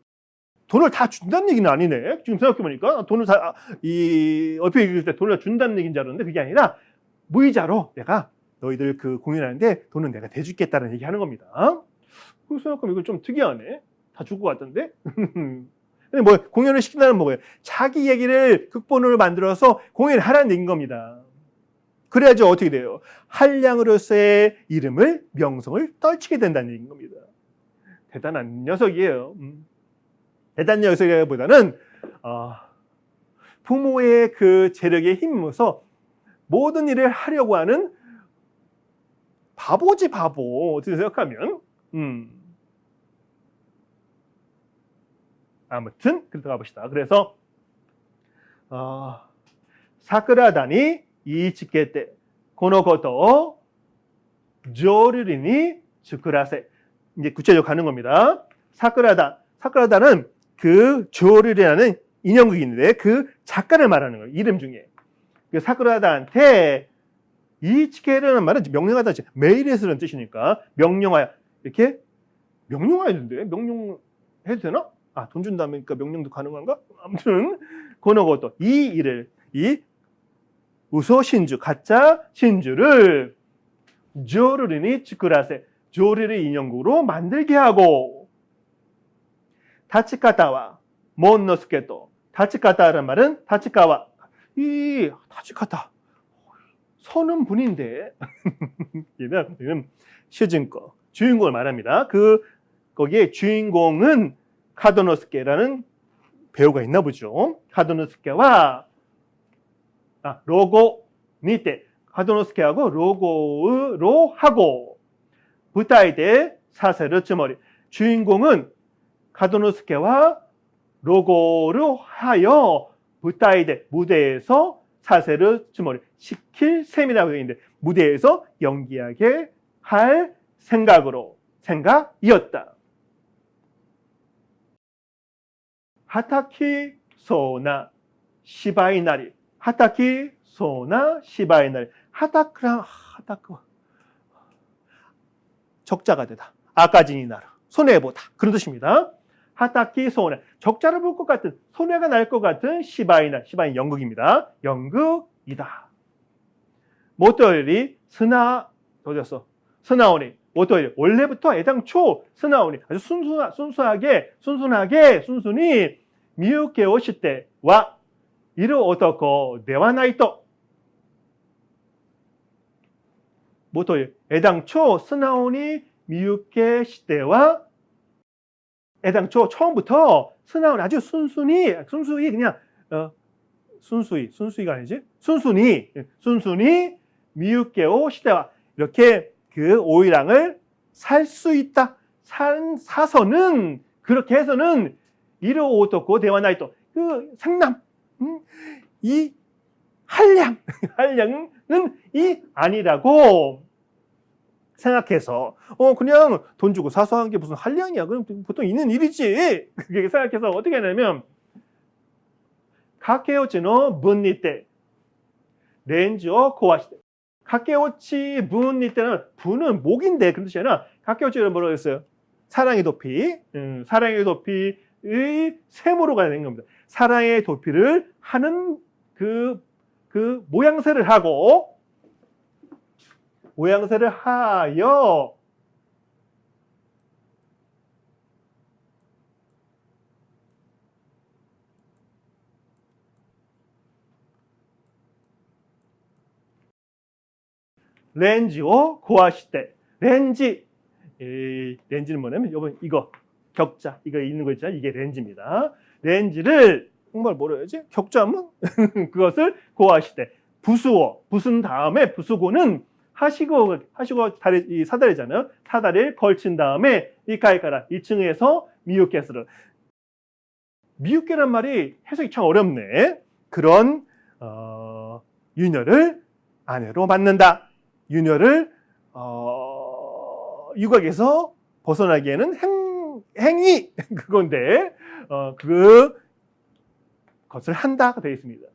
돈을 다 준다는 얘기는 아니네. 지금 생각해보니까 돈을 다 얼핏 읽을 때 돈을 다 준다는 얘기인 줄 알았는데 그게 아니라 무이자로 내가 너희들 그 공연하는데 돈은 내가 대주겠다는 얘기하는 겁니다. 그래서 생각하면 이거 좀 특이하네. 다 줄 것 같던데. 근데 뭐 공연을 시킨다는 뭐예요? 자기 얘기를 극본으로 만들어서 공연을 하라는 얘기인 겁니다. 그래야지 어떻게 돼요? 한량으로서의 이름을 명성을 떨치게 된다는 얘기인 겁니다. 대단한 녀석이에요. 대단한 녀석이라기보다는 부모의 그 재력에 힘입어서 모든 일을 하려고 하는 바보지 바보. 어떻게 생각하면? 아무튼 그렇게 가봅시다. 그래서 사쿠라다니 이치케테 고노코토 조류리니 츠쿠라세. 이제 구체적으로 가는 겁니다. 사쿠라다는 그 조류리라는 인형극이 있는데 그 작가를 말하는 거예요. 이름 중에. 그 사쿠라다한테 이치케라는 말은 명령하다, 메일에서는 뜻이니까 명령하여. 이렇게 명령해야 되는데 명령해도 되나? 돈 준다니까 명령도 가능한가? 아무튼 고노고토 이 일을, 이 우소 신주, 가짜 신주를 조류리니 츠쿠라세, 조류리 인형극으로 만들게 하고, 타치카타와 몬노스케토, 타치카타라는 말은 타치카와, 이 타치카타 서는 분인데 얘는 시즌거 주인공을 말합니다. 거기에 주인공은 카도노스케라는 배우가 있나 보죠. 카도노스케와 로고 니테, 카도노스케하고 로고로 하고, 부타이데 사세르 츠모리, 주인공은 카도노스케와 로고로 하여 부타이데 무대에서 사세르 츠모리 시킬 셈이라고 되어 있는데, 무대에서 연기하게 할 생각이었다. 하타키 소나 시바이나리, 하타키 소나 시바이나리. 하타크랑 하타크 적자가 되다, 아까지니 나라, 손해보다, 그런 뜻입니다. 하타키 소나, 적자를 볼 것 같은, 손해가 날 것 같은 시바이나, 시바인 연극입니다. 연극이다. 모토요리 스나오니, 모토요리 원래부터 애당초 스나오니 아주 순순히 미유케 오시테와 이루 오토코 데와 나이토. 모토요리 애당초 스나오니 미유케 시테와, 애당초 처음부터 스나오니 아주 순순히 그냥 순수히가 아니지, 순순히 미유케오 시대와, 이렇게 그 오이랑을 살 수 있다. 사서는, 그렇게 해서는 이루 오토코 대와 나이토, 그 상남, 이 한량은 이 아니라고 생각해서, 그냥 돈 주고 사서 한 게 무슨 한량이야, 그럼 보통 있는 일이지, 그렇게 생각해서 어떻게 하냐면, 가케오치노 분니테 렌즈を壊して、가케오치 분니테는 분은 목인데 그런 뜻이 아니라, 가케오치는 뭐라고 했어요? 사랑의 도피, 사랑의 도피의 세모로 가야 되는 겁니다. 사랑의 도피를 하는 그 모양새를 하고, 모양새를 하여 렌즈を壊して、렌즈는 뭐냐면, 여러분 이거 격자, 이거 있는 거 있잖아요. 이게 렌즈입니다. 렌즈를 정말 뭐라 해야지? 격자면 그것을 고아시대, 부순 다음에, 부수고는 하시고 이 사다리잖아요. 사다리를 걸친 다음에 이카이카라 2층에서 미유케스를, 미유케란 말이 해석이 참 어렵네. 그런 유녀를 아내로 받는다. 유녀를 유곽에서 벗어나기에는 행위 그건데, 그것을 한다가 되어 있습니다.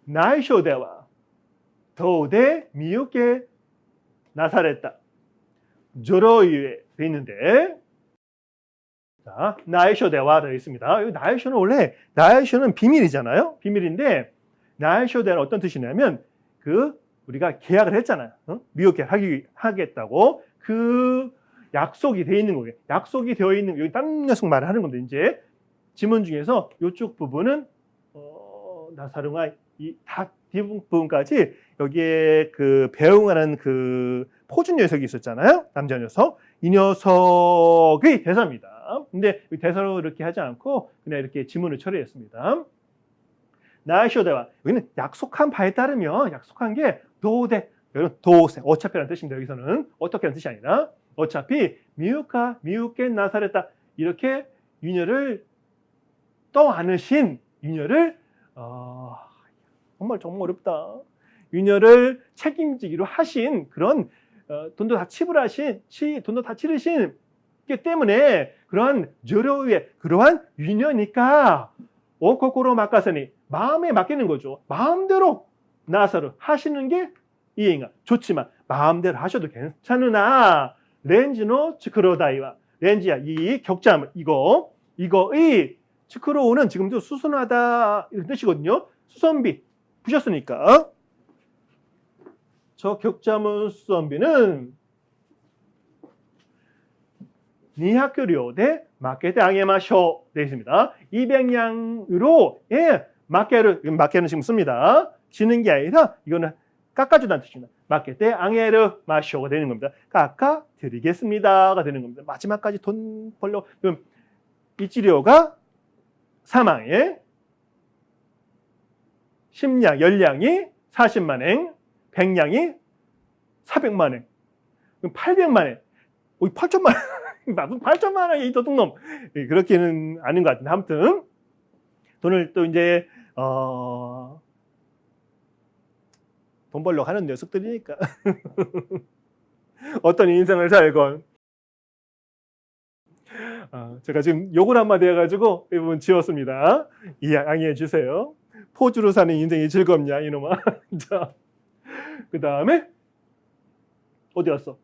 나이쇼대와 도대 미유케 나사랬다. 조로유에 되어 있는데, 자, 나이쇼대와 되어 있습니다. 여기 나이쇼는 원래, 나이쇼는 비밀이잖아요. 비밀인데, 나이쇼대는 어떤 뜻이냐면, 우리가 계약을 했잖아요. 미유케 하겠다고. 그 약속이 되어 있는 거예요. 약속이 되어 있는, 여기 딴 녀석 말을 하는 건데, 이제 지문 중에서 이쪽 부분은 나사루가 뒷부분까지 여기에 그 배웅하는 그 포주 녀석이 있었잖아요. 남자 녀석. 이 녀석의 대사입니다. 근데 대사로 이렇게 하지 않고 그냥 이렇게 지문을 처리했습니다. 나이쇼대와, 여기는 약속한 바에 따르면, 약속한 게 도대, 여러분 도생 어차피라는 뜻입니다. 여기서는 어떻게라는 뜻이 아니라 어차피 미우께 나사렛다 이렇게 유녀를 떠안으신 유녀를 정말 어렵다. 유녀를 책임지기로 하신 그런 돈도 다 지불하신 돈도 다 치르신 기 때문에 그러한 저려의 그러한 유녀니까 오코코로 막가서니 마음에 맡기는 거죠. 마음대로 나사로 하시는 게 이해가 좋지만 마음대로 하셔도 괜찮으나 렌즈노 츠크로다이와 렌즈야 이 격자물 이거의 츠크로우는 지금도 수선하다 이런 뜻이거든요. 수선비 부셨으니까 저 격자물 수선비는 니하크료대 마케테 앙에마쇼 되어 있습니다. 200냥으로 마케는 지금 씁니다. 지는 게 아니라 이거는 깎아주다는 뜻입니다. 마케테 앙에르 마쇼가 되는 겁니다. 깎아 드리겠습니다가 되는 겁니다. 마지막까지 돈 벌려 그럼 이치료가 4만엔 10냥, 10냥이 40만엔 100냥이 400만엔 그럼 800만엔 8천만엔 무슨 8천만 원이 이 도둑놈 그렇게는 아닌 것 같은데 아무튼 돈을 또 이제 돈 벌려고 하는 녀석들이니까 어떤 인생을 살건 제가 지금 욕을 한마디 해가지고 이 부분 지웠습니다. 양해해 주세요. 포주로 사는 인생이 즐겁냐 이놈아. 자, 그 다음에 어디 갔어?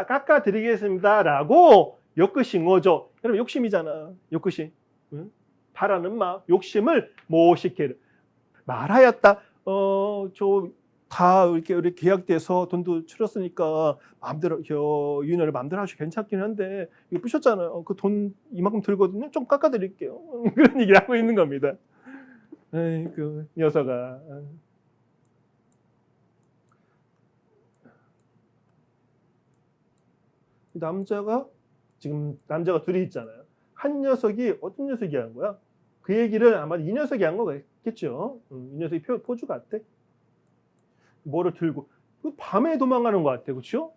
깎아드리겠습니다라고 욕심오죠. 여러분 욕심이잖아. 욕심. 응? 바라는 마음, 욕심을 모시케르 말하였다. 다 이렇게 계약돼서 돈도 치렀으니까 마음대로 유인을 마음대로 하셔도 괜찮긴 한데 이거 부셨잖아요. 그 돈 이만큼 들거든요. 좀 깎아드릴게요. 그런 얘기를 하고 있는 겁니다. 에이, 그 녀석아. 남자가 둘이 있잖아요. 한 녀석이 어떤 녀석이 한 거야? 그 얘기를 아마 이 녀석이 한 거겠죠. 이 녀석이 포주 같아. 뭐를 들고 밤에 도망가는 것 같아, 그렇죠?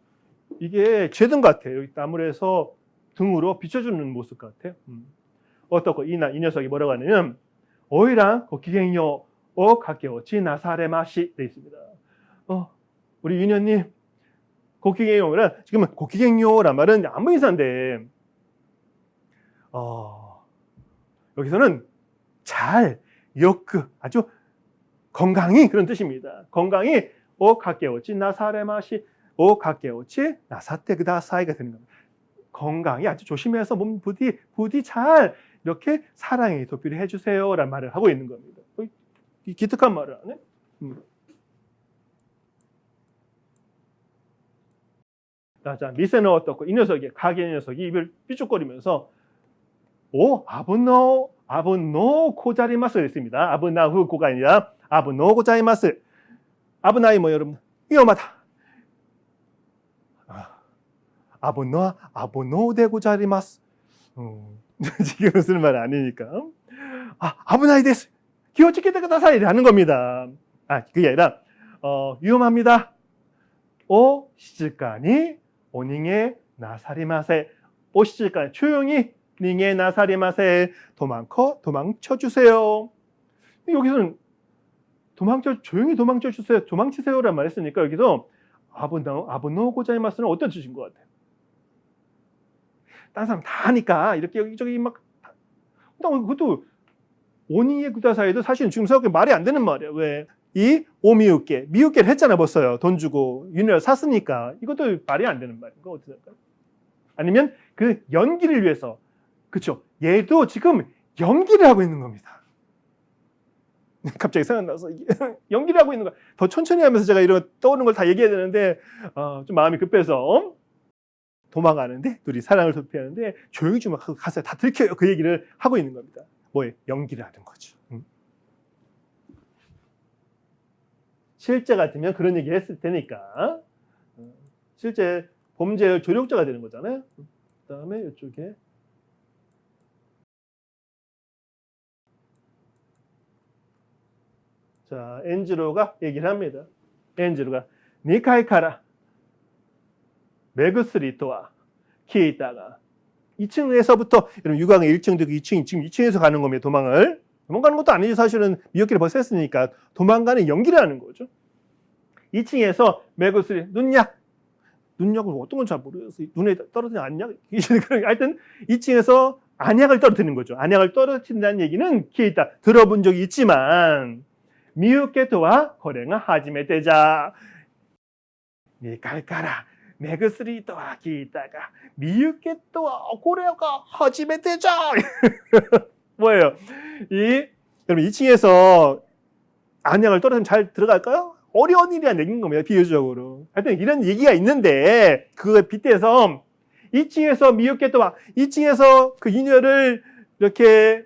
이게 죄든 같아요. 여기 나무에서 등으로 비춰주는 모습 같아. 어떻고 이 녀석이 뭐라고 하냐면 오이랑 고기갱요 가게오치 나사레마시 돼 있습니다. 우리 유녀님 고기갱요는 지금 고기갱요란 말은 아무 인사인데 여기서는 잘 아주 건강히 그런 뜻입니다. 건강히 가게오치 나사레마시 가게오치 나사테 그다사이가 되는 겁니다. 건강히 아주 조심해서 몸 부디 잘 이렇게 사랑의 도피를 해주세요라는 말을 하고 있는 겁니다. 기특한 말을 하네. 자, 미세는 어떻고 이 녀석이 가게 녀석이 입을 삐죽거리면서 아브노 고자리마스 했습니다. 아브나후 고가 아니라 아브노 고자리마스. 아브나이 여러분 위험하다. 아브노 데 고자리마스. 지금 쓰는 말 아니니까. 아브나이 데스. 기어치키테 그다사이 하는 겁니다. 그게 아니라 위험합니다. 시즈카니 오닝에 나사리마세. 시즈카니 조용히 닝에 나사리마세. 도망쳐주세요. 여기서는 조용히 도망쳐주세요. 도망치세요란 말 했으니까 여기서 아브노 고자이마스는 어떤 뜻인 것 같아요? 다른 사람 다 하니까 이렇게 여기저기 막 그것도 오닝에 구다사이도 사실은 지금 생각해 말이 안 되는 말이에요. 왜? 이 미우께를 했잖아 벌써요. 돈 주고 윤회를 샀으니까 이것도 말이 안 되는 말인 거 어떻게 생각할까요? 아니면 그 연기를 위해서 그렇죠. 얘도 지금 연기를 하고 있는 겁니다. 갑자기 생각나서 연기를 하고 있는 거야. 더 천천히 하면서 제가 이런 떠오르는 걸 다 얘기해야 되는데 좀 마음이 급해서 도망가는데 둘이 사랑을 도피하는데 조용히 좀 가서 다 들켜요. 그 얘기를 하고 있는 겁니다. 뭐에 연기를 하는 거죠. 실제 같으면 그런 얘기를 했을 테니까 실제 범죄 조력자가 되는 거잖아요. 그다음에 이쪽에 자, 엔지로가 얘기를 합니다. 엔지로가 2階から目薬とは聞いたが 2층에서부터 여러분 유광의 1층도 2층, 지금 2층에서 가는 겁니다. 도망을. 도망가는 것도 아니지 사실은 미역기를 벌써 했으니까 도망가는 연기를 하는 거죠. 2층에서 매구스리 눈약을 어떤 건 잘 모르겠어요. 눈에 떨어지는 안약? 하여튼 2층에서 안약을 떨어뜨리는 거죠. 안약을 떨어뜨린다는 얘기는 기타 들어본 적이 있지만 미유케토와 거래가 하지메테자 2階から目薬とは聞いたが미유케토와 거래가 하지메테자 뭐예요? 여러분 2층에서 안약을 떨어뜨리면 잘 들어갈까요? 어려운 일이란 얘기인 겁니다. 비유적으로. 하여튼 이런 얘기가 있는데 그거에 빗대서 2층에서 미유케토와 2층에서 그 인여를 이렇게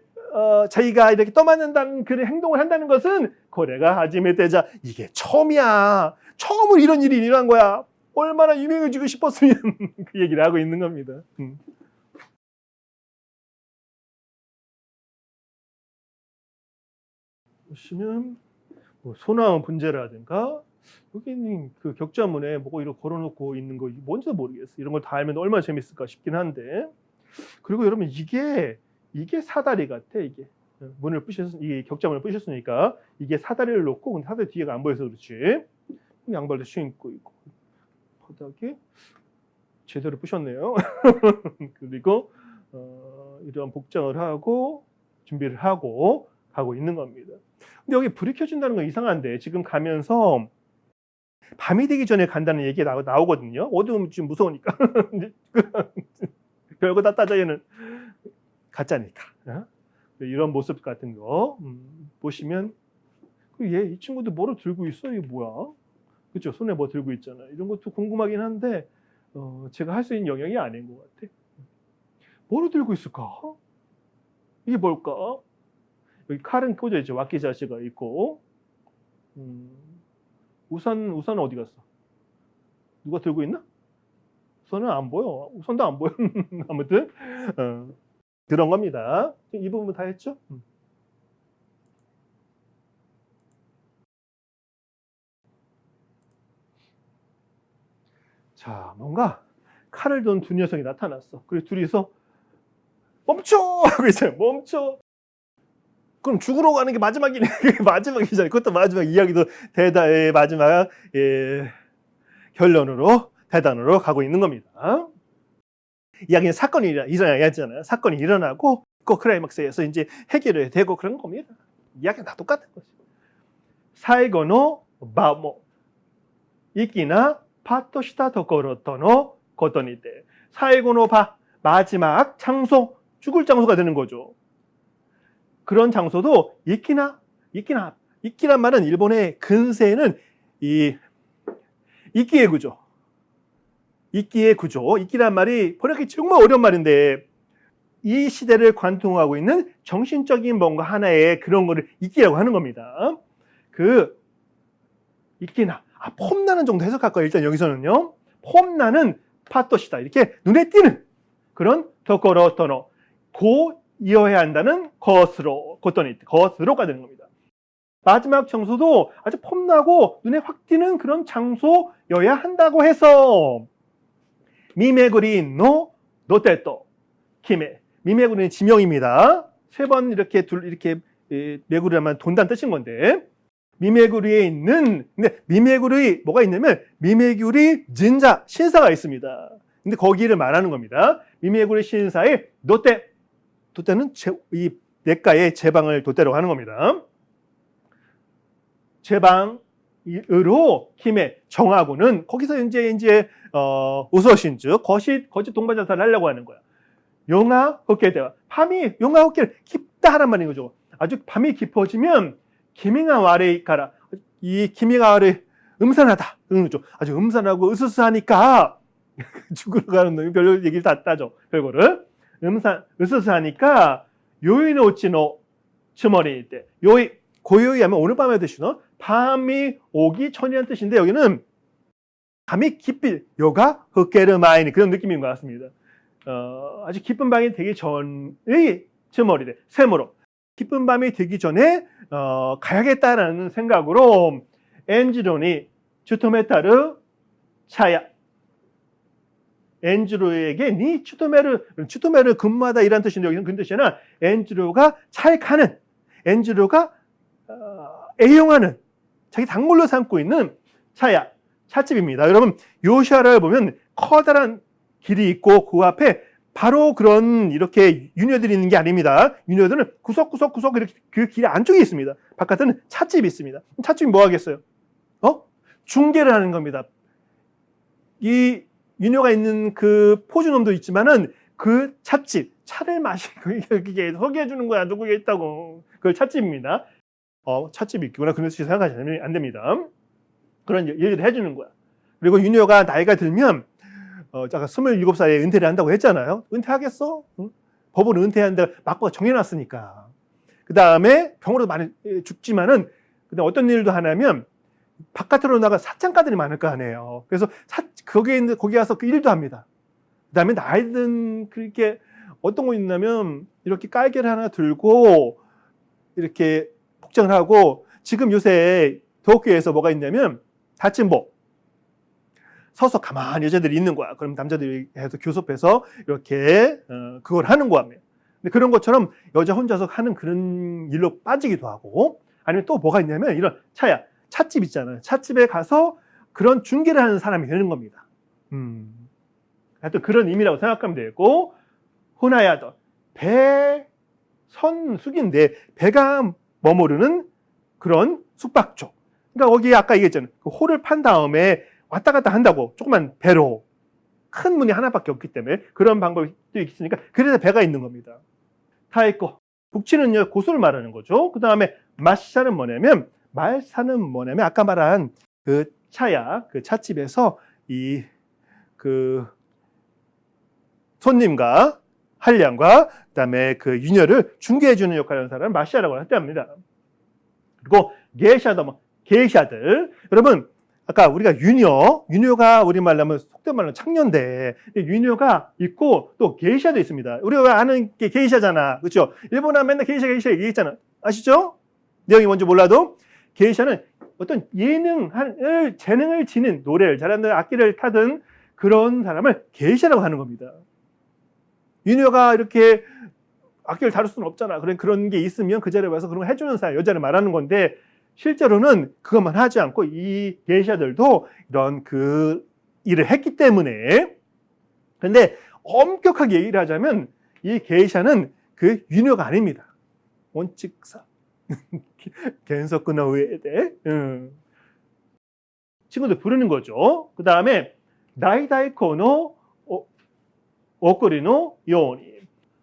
자기가 이렇게 떠맡는다는 그런 행동을 한다는 것은 거래가 하지메테자 이게 처음이야. 처음으로 이런 일이 일어난 거야. 얼마나 유명해지고 싶었으면 그 얘기를 하고 있는 겁니다. 보시면 뭐 소나무 분재라든가 여기는 그 격자문에 뭐가 이렇게 걸어놓고 있는 거 뭔지도 모르겠어요. 이런 걸 다 알면 얼마나 재밌을까 싶긴 한데 그리고 여러분 이게 사다리 같아. 이게 문을 이 격자문을 부셨으니까 이게 사다리를 놓고 근데 사다리 뒤에가 안 보여서 그렇지. 양발도 신고 있고 바닥에 제대로 부셨네요. 그리고 이런 복장을 하고 준비를 하고 가고 있는 겁니다. 근데 여기 불이 켜진다는 건 이상한데 지금 가면서 밤이 되기 전에 간다는 얘기가 나오거든요. 어두우면 지금 무서우니까. 별거 다 따져 얘는 가짜니까. 이런 모습 같은 거 보시면 이 친구도 뭐를 들고 있어? 이게 뭐야? 그렇죠? 손에 뭐 들고 있잖아요. 이런 것도 궁금하긴 한데 제가 할 수 있는 영역이 아닌 것 같아. 뭐를 들고 있을까? 이게 뭘까? 여기 칼은 꽂아 있죠. 와키자시가 있고 우산은 어디 갔어? 누가 들고 있나? 우산은 안 보여. 우산도 안 보여. 아무튼 그런 겁니다. 이 부분 다 했죠? 자, 뭔가 칼을 든 두 녀석이 나타났어. 그리고 둘이서 멈춰! 하고 있어요. 멈춰! 그럼 죽으러 가는 게 마지막이네. 마지막이잖아요. 그것도 마지막 이야기도 대단의 마지막 결론으로 대단으로 가고 있는 겁니다. 이야기는 사건이 일어나잖아요. 사건이 일어나고 그 클라이막스에서 이제 해결이 되고 그런 겁니다. 이야기는 다 똑같은 거죠. 사이고노 바모 이끼나 파토 시타 도코로토노 고토니데 사이고노 바 마지막 장소 죽을 장소가 되는 거죠. 그런 장소도 이끼란 말은 일본의 근세에는 이끼의 구조. 이끼란 말이 번역하기 정말 어려운 말인데 이 시대를 관통하고 있는 정신적인 뭔가 하나의 그런 거를 이끼라고 하는 겁니다. 그 이끼나 폼나는 정도 해석할 거예요. 일단 여기서는요. 폼나는 파토시다 이렇게 눈에 띄는 그런 도코로토노 이어야 한다는 것으로가 되는 겁니다. 마지막 장소도 아주 폼나고 눈에 확 띄는 그런 장소여야 한다고 해서 미메구리노 노테토 키메 미메구리는 지명입니다. 세 번 이렇게 메구리라면 돈다는 뜻인 건데 미메구리에 있는 근데 미메구리 뭐가 있냐면 미메구리 진자 신사가 있습니다. 근데 거기를 말하는 겁니다. 미메구리 신사의 도떼는 이 냇가의 제방을 도떼라고 하는 겁니다. 제방으로 김에 정하고는 거기서 이제 우서신주 거짓 동반자살을 하려고 하는 거야. 용화 헛개대와 밤이 용화 헛개를 깊다 하란 말인 거죠. 아주 밤이 깊어지면 기미가 와레이카라 이 기미가 와레 음산하다 그런 거죠. 아주 음산하고 으스스하니까 죽으러 가는 놈이 별로 얘기를 다 따져 별거를. 으스스하니까 요이노치노 츠머리 때 고요히 하면 오늘 밤에 드시노 밤이 오기 전이라는 뜻인데 여기는 밤이 깊이 요가 흑게르마이니 그런 느낌인 것 같습니다. 아주 깊은 밤이 되기 전의 츠머리 때 세모로 깊은 밤이 되기 전에 가야겠다라는 생각으로 엔지로니 주토메타르 차야. 엔지로에게 니 추토메르 근무하다 이란 뜻인데 여기는 그 뜻이 아니라 엔지로가 잘 가는, 엔지로가 애용하는, 자기 단골로 삼고 있는 차야, 찻집입니다. 여러분 요시아를 보면 커다란 길이 있고 그 앞에 바로 그런 이렇게 유녀들이 있는 게 아닙니다. 유녀들은 구석구석 이렇게 그 길 안쪽에 있습니다. 바깥에는 찻집이 있습니다. 찻집이 뭐 하겠어요? 중계를 하는 겁니다. 이 유녀가 있는 그 포주놈도 있지만은 그 찻집, 차를 마시고 이게 소개해 주는 거야. 누구가 있다고. 그걸 찻집입니다. 찻집이 있구나. 그런 식으로 생각하시면 안 됩니다. 그런 얘기를 해주는 거야. 그리고 유녀가 나이가 들면 아까 27살에 은퇴를 한다고 했잖아요. 은퇴하겠어? 응? 법으로 은퇴한다 맞고 정해놨으니까. 그 다음에 병으로 많이 죽지만은 그다음 어떤 일도 하냐면 바깥으로 나가 사창가들이 많을 거 아니에요. 그래서 거기 가서 그 일도 합니다. 그 다음에 나이 든 그렇게 어떤 거 있냐면 이렇게 깔개를 하나 들고 이렇게 복장을 하고 지금 요새 도쿄에서 뭐가 있냐면 다침복 서서 가만히 여자들이 있는 거야. 그럼 남자들이 해서 교섭해서 이렇게 그걸 하는 거야. 근데 그런 것처럼 여자 혼자서 하는 그런 일로 빠지기도 하고 아니면 또 뭐가 있냐면 이런 찻집 있잖아요. 찻집에 가서 그런 중계를 하는 사람이 되는 겁니다. 하여튼 그런 의미라고 생각하면 되고 호나야도 배 선숙인데 배가 머무르는 그런 숙박조. 그러니까 거기 아까 얘기했잖아요. 그 호를 판 다음에 왔다 갔다 한다고 조그만 배로 큰 문이 하나밖에 없기 때문에 그런 방법이 또 있으니까 그래서 배가 있는 겁니다. 다 있고 북치는요 고수를 말하는 거죠. 그 다음에 마시샤는 뭐냐면 말사는 뭐냐면 아까 말한 그 차야 그 찻집에서 그 손님과 한량과 그다음에 그 유녀를 중개해 주는 역할을 하는 사람을 마시아라고 합니다. 그리고 게이샤들 여러분 아까 우리가 유녀가 우리말로 하면 속된 말로 창녀인데 유녀가 있고 또 게이샤도 있습니다. 우리가 아는 게 게이샤잖아. 그렇죠? 일본 하면 맨날 게이샤 얘기했잖아. 아시죠? 내용이 뭔지 몰라도 게이샤는 어떤 재능을 지닌 노래를 잘하는 악기를 타든 그런 사람을 게이샤라고 하는 겁니다. 유녀가 이렇게 악기를 다룰 수는 없잖아. 그런 게 있으면 그 자리에 와서 그런 거 해주는 사람, 여자를 말하는 건데 실제로는 그것만 하지 않고 이 게이샤들도 이런 그 일을 했기 때문에 근데 엄격하게 얘기를 하자면 이 게이샤는 그 유녀가 아닙니다. 원칙상. 겐서쿠노 우에데 친구들 부르는 거죠. 그 다음에 나이다이코노 오코리노 요니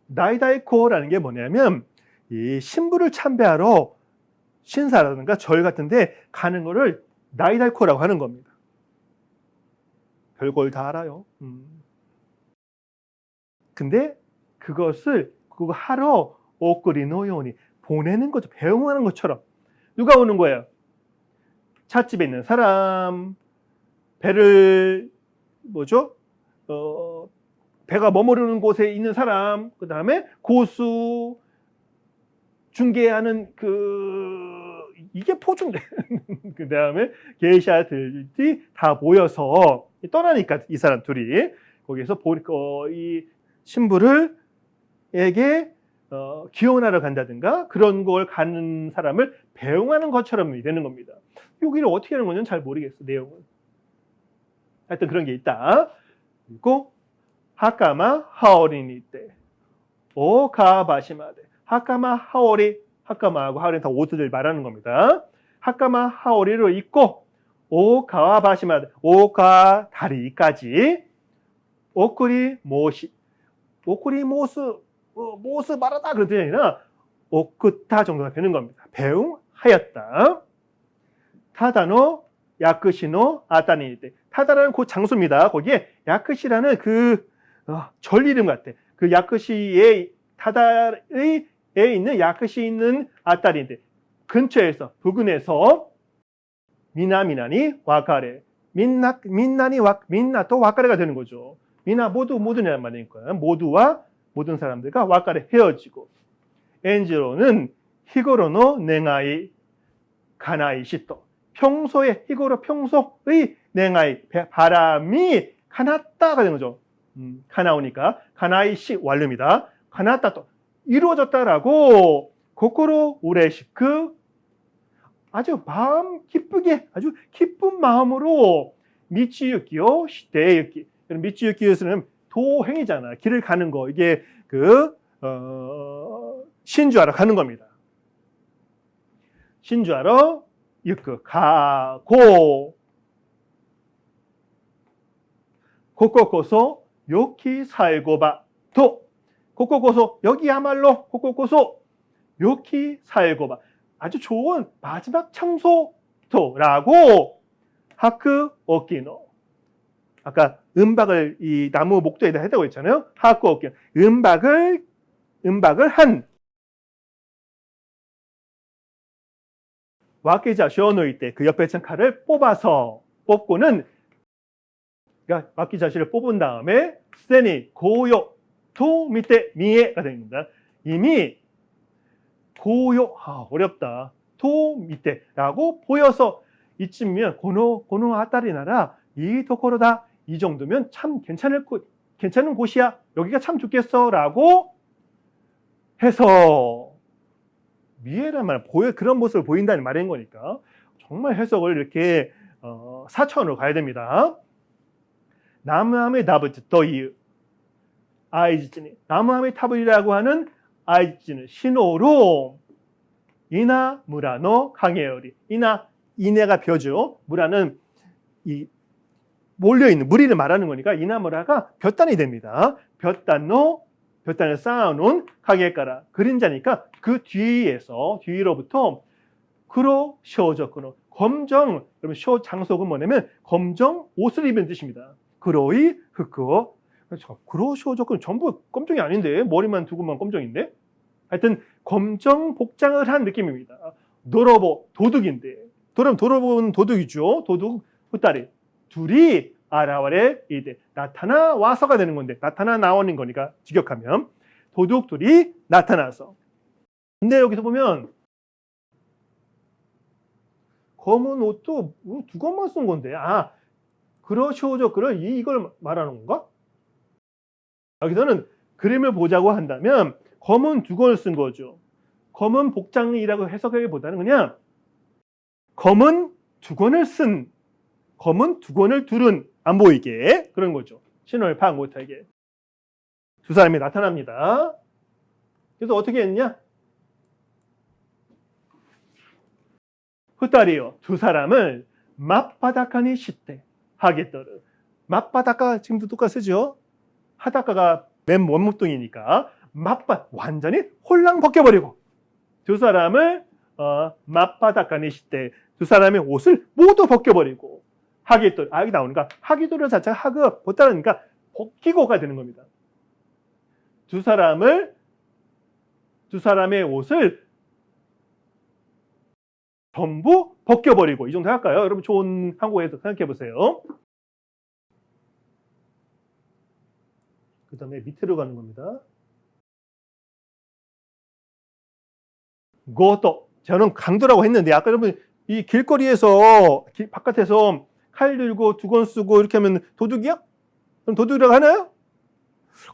나이다이코라는 게 뭐냐면 이 신부를 참배하러 신사라든가 절 같은데 가는 거를 나이다이코라고 하는 겁니다. 별걸 다 알아요. 근데 그거 하러 오코리노 요니 보내는 거죠. 배웅하는 것처럼. 누가 오는 거예요? 찻집에 있는 사람, 배가 머무르는 곳에 있는 사람, 그 다음에 고수, 중개하는 이게 포주인데. 그 다음에 게이샤들이 다 모여서 떠나니까 이 사람 둘이 거기서 이 신부를에게 기원하러 간다든가 그런 걸 가는 사람을 배웅하는 것처럼 되는 겁니다. 여기를 어떻게 하는 건지는 잘 모르겠어, 내용은. 하여튼 그런 게 있다. 그리고 하카마 하오리니 때 오카바시마데 하카마 하카마하고 하오리는 다 옷을 말하는 겁니다. 하카마 하오리로 입고 오카와바시마데 오카 다리까지 오쿠리 모시 모스 말하다 그런 뜻이 아니라 오쿠타 정도가 되는 겁니다. 배웅하였다. 타다노 야크시노 아타니 때 타다라는 그 장소입니다. 거기에 야크시라는 절 이름 같아. 그 야크시의 타다에 있는 야크시 있는 아타리인데 근처에서 부근에서 미나니 와카레 민나 또 와카레가 되는 거죠. 미나 모두냐는 말이니까 모든 사람들과 와카레 헤어지고 엔지로는 히고로노 냉아이 가나이 시토. 평소의 평소의 냉아이 바람이 가났다가 되는 거죠. 가나오니까 가나이 시 완료입니다. 가났다 또 이루어졌다라고 고코로 우레시크 아주 마음 기쁘게 아주 기쁜 마음으로 미치유키요 시대유키. 미치유키에서는 도행이잖아. 길을 가는 거. 이게 신주하러 가는 겁니다. 신주하러 유크 가고 고코코소 요키 살고바 도 고코코소 여기야말로 고코코소 요키 살고바 아주 좋은 마지막 장소도라고 하크 오키노 아까 음박을 이 나무 목도에다 했다고 했잖아요. 하크 오키노 음박을 한 와케자 쇼노이 때 그 옆에 참 칼을 뽑고는 그러니까 와키자시를 뽑은 다음에 스테니 고요 도 밑에 미에가 됩니다. 이미 고요 어렵다 도 밑에라고 보여서 이쯤이면 고노 아따리나라 이 도코로다 이 정도면 참 괜찮은 곳이야 여기가 참 좋겠어라고 해서 미에란 말 그런 모습을 보인다는 말인 거니까 정말 해석을 이렇게 사천으로 가야 됩니다. 나무아메 다부츠 또이 아이지치니 나무아메 타블이라고 하는 아이지치는 신호로 이나 무라노 강해요리 이네가 벼죠. 무라는 이 몰려있는 무리를 말하는 거니까 이나무라가 볕단이 됩니다. 볕단을 쌓아놓은 가게가라 그림자니까 그 뒤로부터 구로 쇼저쿠노 검정 여러분 쇼 장속은 뭐냐면 검정 옷을 입은 뜻입니다. 구로이 흑고 구로 쇼저쿠노 전부 검정이 아닌데 머리만 두고만 검정인데 하여튼 검정 복장을 한 느낌입니다. 노로보 도둑인데 도로보는 도둑이죠. 도둑 후따리 둘이 아라와레 이데 나타나와서가 되는 건데 나타나나오는 거니까 직역하면 도둑들이 나타나서 근데 여기서 보면 검은 옷도 두 것만 쓴 건데 그러쇼죠 이걸 말하는 건가? 여기서는 그림을 보자고 한다면 검은 두 권을 쓴 거죠. 검은 복장이라고 해석하기보다는 그냥 검은 두 권을 두른 안 보이게 그런 거죠. 신호를 파악 못하게. 두 사람이 나타납니다. 그래서 어떻게 했냐? 후따리요. 두 사람을 맞바닥하니 시대 하겠더르. 맞바닥가 지금도 똑같이 쓰죠. 하다가가 맨 원목동이니까 완전히 홀랑 벗겨버리고 두 사람을 맞바닥하니 시대 두 사람의 옷을 모두 벗겨버리고 하기돌 여기 나오니까 하기돌 자체가 하그 벗다라니까 벗기고가 되는 겁니다. 두 사람의 옷을 전부 벗겨버리고 이 정도 할까요? 여러분 좋은 한국어에서 생각해 보세요. 그 다음에 밑으로 가는 겁니다. 고토 저는 강도라고 했는데 아까 여러분 이 길거리에서 바깥에서 칼 들고 두 권 쓰고 이렇게 하면 도둑이야? 그럼 도둑이라고 하나요?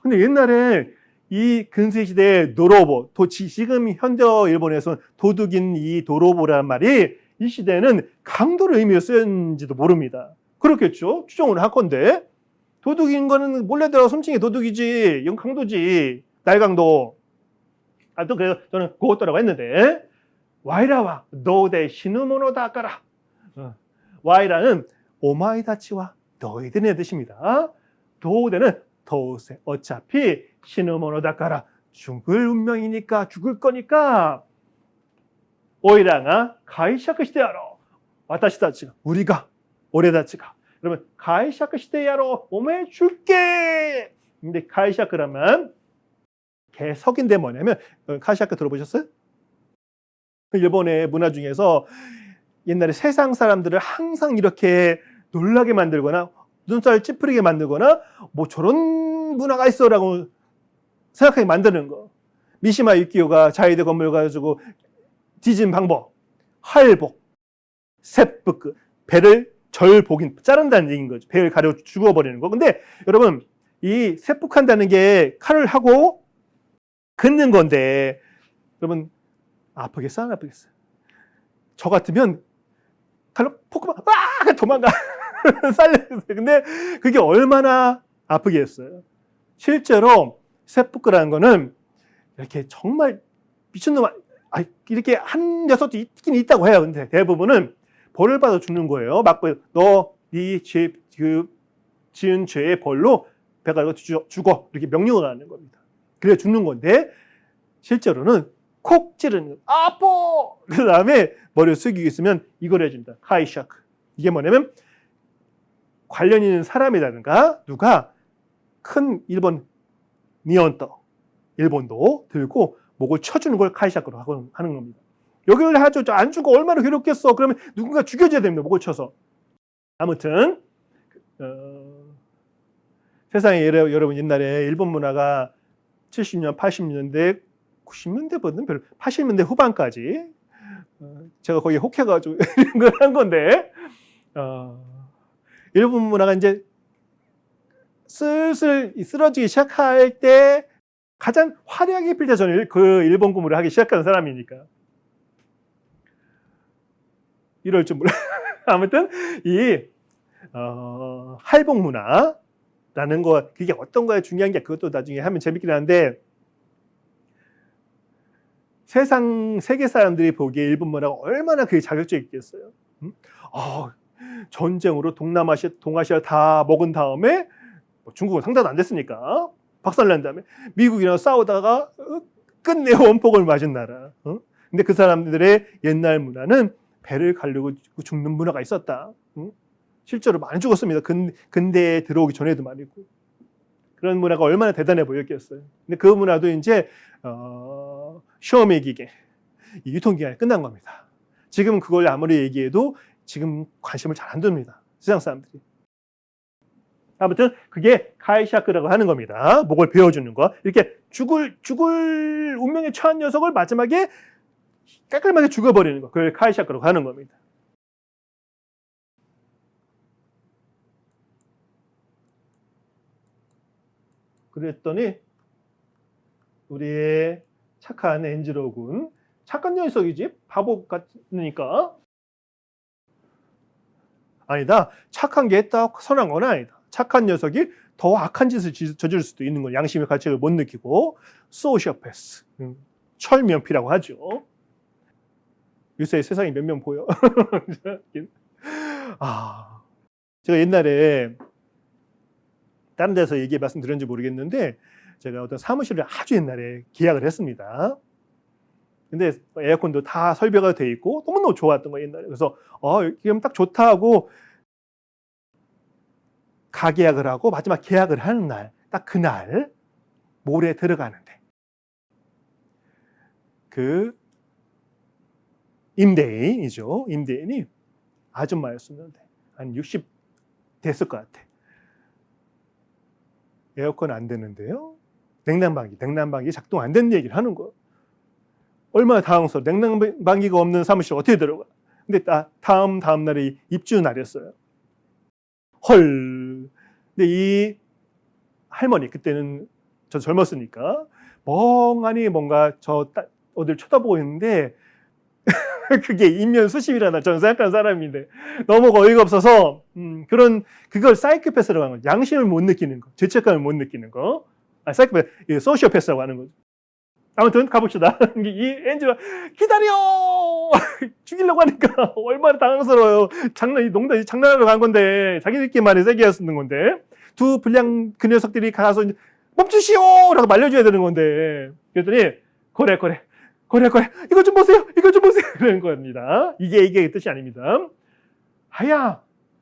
근데 옛날에 이 근세시대의 노로보 지금 현대 일본에서는 도둑인 이 도로보라는 말이 이 시대에는 강도를 의미로 쓰였는지도 모릅니다. 그렇겠죠? 추정을 할 건데 도둑인 거는 몰래 들어가 훔친 게 도둑이지 이건 강도지 날강도 또 그래서 저는 고토라고 했는데 와이라와 노대 시누모노다까라 와이라는 오마이다치와 너희들의 뜻입니다. 도대는 도세 어차피 시누모노다까라 죽을 운명이니까 죽을 거니까 오이라가 가이샤크 시대야로 와타시다치가 우리가 오레다치가 여러분 가이샤크 시대야로 오메 줄게 근데 가이샤크라면 개석인데 뭐냐면 가이샤크 들어보셨어요? 일본의 문화 중에서 옛날에 세상 사람들을 항상 이렇게 놀라게 만들거나 눈살 찌푸리게 만들거나 뭐 저런 문화가 있어라고 생각하게 만드는 거. 미시마 유키오가 자이드 건물 가지고 뒤진 방법, 할복, 세쁘크, 배를 절복인, 자른다는 얘기인 거죠. 배를 가려 죽어버리는 거. 근데 여러분, 이 세폭한다는 게 칼을 하고 긋는 건데, 여러분, 아프겠어? 안 아프겠어요? 저 같으면 칼로 포크만, 도망가. 살려주세요. 근데 그게 얼마나 아프겠어요? 실제로 세포크라는 거는 이렇게 정말 미친놈, 이렇게 한 녀석도 있긴 있다고 해요. 근데 대부분은 벌을 받아 죽는 거예요. 막벌, 네 지은 죄의 벌로 배가 죽어. 이렇게 명령을 하는 겁니다. 그래 죽는 건데, 실제로는 콕 찌르는, 아파! 그 다음에 머리를 숙이고 있으면 이걸 해줍니다. 카이샤크. 이게 뭐냐면, 관련 있는 사람이라든가, 누가 큰 일본 니온터, 일본도 들고 목을 쳐주는 걸 카이샤크로 하는 겁니다. 여기를 하죠. 안 죽어. 얼마나 괴롭겠어. 그러면 누군가 죽여줘야 됩니다. 목을 쳐서. 아무튼, 세상에 여러분 옛날에 일본 문화가 70년, 80년대, 90년대보다는 별로 80년대 후반까지 제가 거기 혹해가지고 이런 걸 한 건데 일본 문화가 이제 슬슬 쓰러지기 시작할 때 가장 화려하게 필 때 저는 그 일본 공부를 하기 시작하는 사람이니까 이럴 줄 몰라. 아무튼 이 할복 문화라는 거 그게 어떤 거에 중요한 게 그것도 나중에 하면 재밌긴 한데 세계 사람들이 보기에 일본 문화가 얼마나 그게 자극적이겠어요. 전쟁으로 동아시아 다 먹은 다음에 중국은 상대도 안 됐으니까 박살난 다음에 미국이랑 싸우다가 끝내 원폭을 맞은 나라. 근데 그 사람들의 옛날 문화는 배를 가르고 죽는 문화가 있었다. 실제로 많이 죽었습니다. 근대에 들어오기 전에도 말이고. 그런 문화가 얼마나 대단해 보였겠어요. 근데 그 문화도 이제 시험의 기계, 유통기간이 끝난 겁니다. 지금 그걸 아무리 얘기해도 지금 관심을 잘 안 둡니다. 세상 사람들이. 아무튼 그게 카이샤크라고 하는 겁니다. 목을 베어주는 거. 이렇게 죽을 운명에 처한 녀석을 마지막에 깔끔하게 죽어버리는 거. 그걸 카이샤크라고 하는 겁니다. 그랬더니 우리의 착한 엔지로 군, 착한 녀석이지 바보 같으니까 아니다. 착한 게 딱 선한 건 아니다. 착한 녀석이 더 악한 짓을 저지를 수도 있는 건 양심의 가책을 못 느끼고 소시오패스, 철면피라고 하죠. 요새 세상에 몇 명 보여? 제가 옛날에 다른 데서 말씀드렸는지 모르겠는데 제가 어떤 사무실을 아주 옛날에 계약을 했습니다. 근데 에어컨도 다 설비가 돼 있고 너무너무 좋았던 거예요, 옛날에. 그래서 이게 딱 좋다 하고 가계약을 하고 마지막 계약을 하는 날, 딱 그날 몰에 들어가는데 그 임대인이죠. 임대인이 아줌마였었는데 한 60 됐을 것 같아. 에어컨 안 되는데요. 냉난방기 작동 안 되는 얘기를 하는 거예요. 얼마나 당황스러워. 냉난방기가 없는 사무실 어떻게 들어가? 근데 다음 날이 입주 날이었어요. 헐. 근데 이 할머니, 그때는 저 젊었으니까 멍하니 뭔가 어딜 쳐다보고 있는데 그게 인면수심이라나 저는 생각하는 사람인데 너무 어이가 없어서 그걸 사이코패스라고 하는 거예요. 양심을 못 느끼는 거, 죄책감을 못 느끼는 거. 사이코패스, 소시오패스라고 하는 거죠. 아무튼 가봅시다. 이 엔지가 기다려! 죽이려고 하니까 얼마나 당황스러워요. 장난하러 간 건데 자기들끼리만의 세계가 쓰는 건데 두 불량 그 녀석들이 가서 멈추시오! 라고 말려줘야 되는 건데 그랬더니 거래 이거 좀 보세요 그러는 겁니다. 이게 뜻이 아닙니다.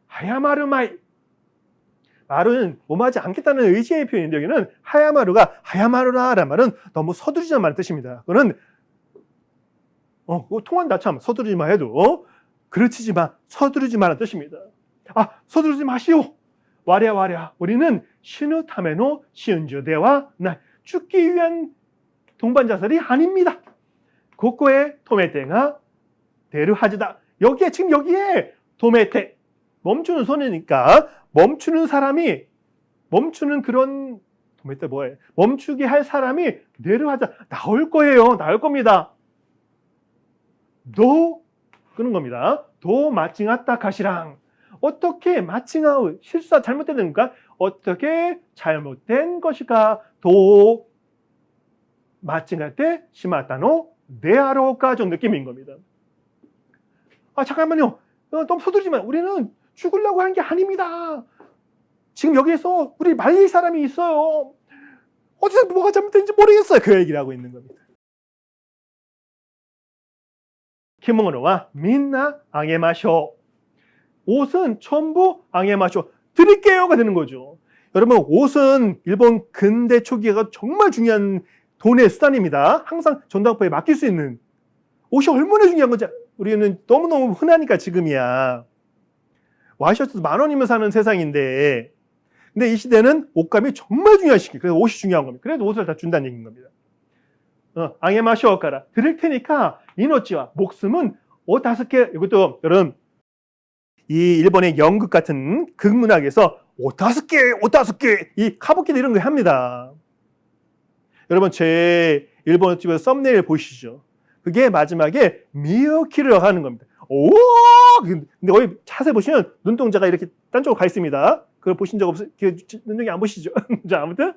하야마루마이 말은 몸하지 않겠다는 의지의 표현인데 여기는 하야마루라는 말은 너무 서두르지 말라는 뜻입니다. 그거는 통한다 참 서두르지 마 해도 그르치지 마 서두르지 말라는 뜻입니다. 서두르지 마시오. 와랴 우리는 신의ための 신주대와 죽기 위한 동반자살이 아닙니다. 고코에 토메테가 데르 하즈다. 여기에 지금 여기에 토메테 멈추는 손이니까 멈추는 사람이 멈추는 그런 토메테 뭐예요? 멈추게 할 사람이 데르 하자 나올 거예요. 나올 겁니다. 도 끄는 겁니다. 도 마칭하다 가시랑 어떻게 마칭하우 실수가 잘못된 겁니까? 어떻게 잘못된 것일까? 도 마칭할 때 시마타노 네아로까 좀 느낌인 겁니다. 아 잠깐만요. 너무 서두르지만 우리는 죽으려고 한 게 아닙니다. 지금 여기에서 우리 말릴 사람이 있어요. 어디서 뭐가 잘못된지 모르겠어요. 그 얘기를 하고 있는 겁니다. 키모노와 민나 아게마쇼. 옷은 전부 아게마쇼. 드릴게요가 되는 거죠. 여러분 옷은 일본 근대 초기가 정말 중요한 돈의 수단입니다. 항상 전당포에 맡길 수 있는 옷이 얼마나 중요한 건지 우리는 너무너무 흔하니까 지금이야. 와이셔츠도 10,000원이면 사는 세상인데 근데 이 시대는 옷감이 정말 중요한 시기. 그래서 옷이 중요한 겁니다. 그래서 옷을 다 준다는 얘기인 겁니다. 아게마쇼까라 드릴 테니까 이노치와 목숨은 옷 5개. 이것도 여러분 이 일본의 연극 같은 극문학에서 옷 5개, 옷 5개 이 카부키도 이런 거 합니다. 여러분 제 일본어 집에서 썸네일 보시죠. 그게 마지막에 미유키를 하는 겁니다. 오! 근데 거기 자세히 보시면 눈동자가 이렇게 딴 쪽으로 가 있습니다. 그걸 보신 적 없어요? 눈동자 안 보시죠? 자, 아무튼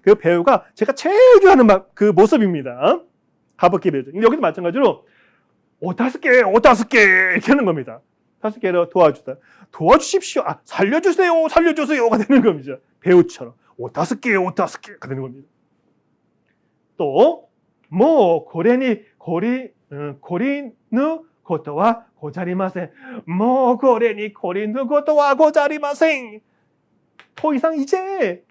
그 배우가 제가 제일 좋아하는 그 모습입니다. 가부키 배우. 여기도 마찬가지로 옷 5개, 옷 5개 이렇게 하는 겁니다. 5개로 도와주다. 도와주십시오. 아, 살려주세요, 살려주세요가 되는 겁니다. 배우처럼 옷 5개, 옷 5개가 되는 겁니다. 또 뭐 고래니 고리누 것도와 고자리마센. 뭐 고래니 고리누 것도와 고자리마센. 더 이상 이제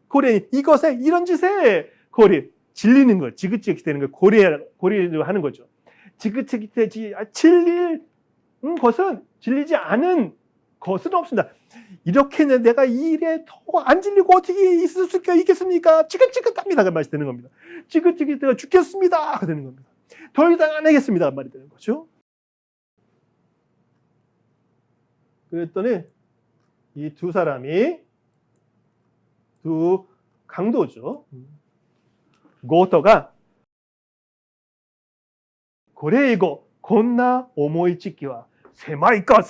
고래니 이것에 이런 짓에 고리 질리는 거, 지긋지긋 되는 거 고리를 하는 거죠. 지긋지긋해지 질릴 것은 질리지 않은 것은 없습니다. 이렇게 내가 이 일에 더 안 질리고 어떻게 있을 수 있겠습니까? 지긋지긋합니다. 그 말이 되는 겁니다. 지긋지긋해가 죽겠습니다. 그 되는 겁니다. 더 이상 안 하겠습니다. 그 말이 되는 거죠. 그랬더니 이 두 사람이 두 강도죠. 고토가 고레이고 건나 오모이치키와 세마이까